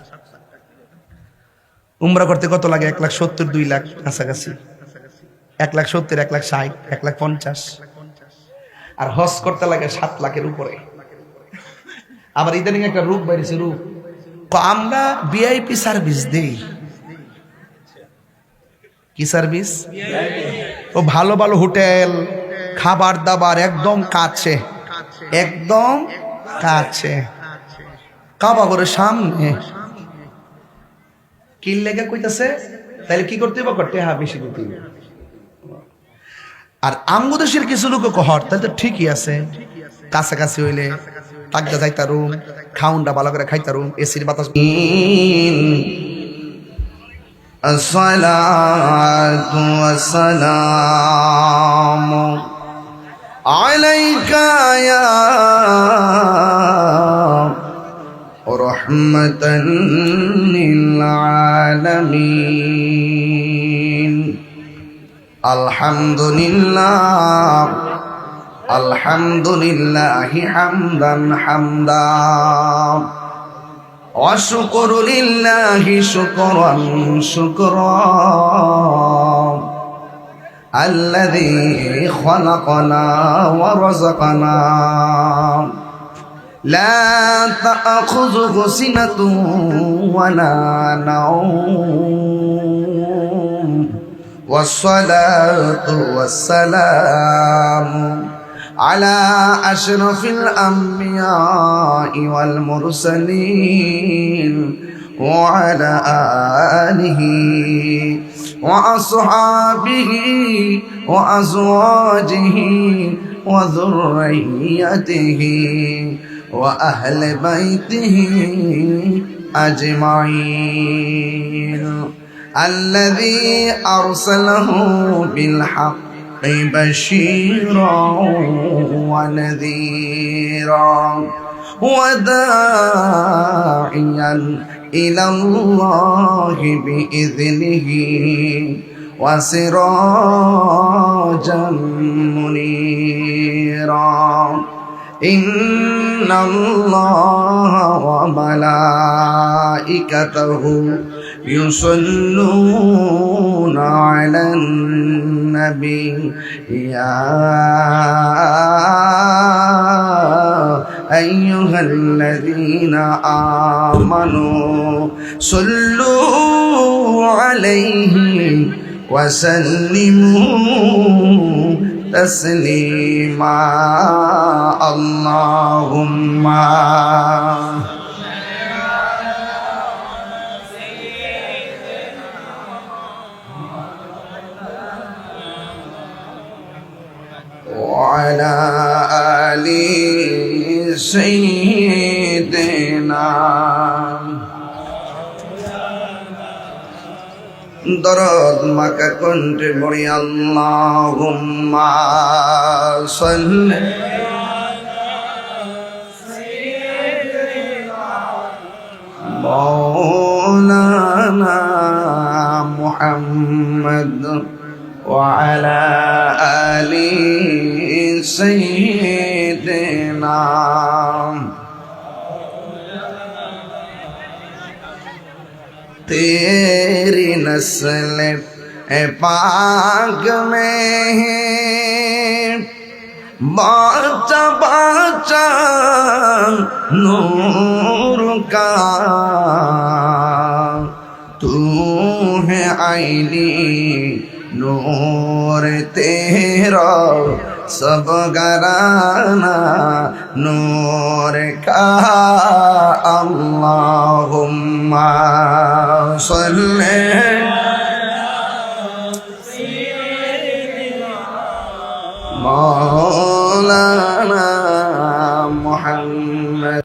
উমরা করতে কত লাগে, 1,70,000 2 লাখ কাছাকাছি, 1,70,000 1,60,000 1,50,000, আর হজ করতে লাগে 7 লাখের উপরে। আবার ইদানিং একটা রূপ বাইরেছে, রূপ আমরা ভিআইপি সার্ভিস দেই। কি সার্ভিস? ও ভালো ভালো হোটেল, খাবার দাবার একদম কাছে, একদম কাছে, কাবাগরের সামনে। কি লেগে কইতাছে, তাহলে কি করতে হবে, করতে হ্যাঁ বেশি করতে হবে। আর আমগুদেশের কিছু লোক কহর, তাহলে তো ঠিকই আছে, কাছাকাছি হইলে তাকদা যাইতারুম, খাউনটা ভালো করে খাইতারুম, এসির বাতাস। আসসালাতু ওয়াসসালামু আলাইকা ইয়া রাহমাতান লিল আলামিন। আলহামদুলিল্লাহ, আলহামদুলিল্লাহি হামদান হামদা, ওয়া শুকরুলিল্লাহি শুকরান শুকরা, আল্লাযী খালাকানা ওয়া রাযাকানা, লা তা'খুযুহু সিনাতুন ওয়া লা নাওম, ওয়াস-সালাতু ওয়াস-সালামু আলা আশরাফিল আমবিয়াই ওয়াল মুরসালিন ওয়া আলা আলিহি ওয়া আসহাবিহি ওয়া আজওয়াজিহি ওয়া যুররিয়্যাতিহি ওয়া আহলি বাইতিহি আজমাইন। الذي أرسله بالحق بشيرا ونذيرا وداعيا إلى الله بإذنه وسراجا منيرا. إن الله وملائكته يصلون على النبي يا أيها الذين آمنوا صلوا عليه وسلموا تسليما. اللهم وعلى آل سيدنا দরদ মাকা কণ্ঠে পড়ি আল্লাহুম্মা সাল্লি মাওলানা মুহাম্মদ ওয়া আলা আলি সাইয়্যিদিনা। तेरी नस्ल पाक में बाचा बाचा नूर का, तू है आईनी नूर तेरा सब घराना नूर का। अल्लाहुम्मा सल्ले मौलाना मुहम्मद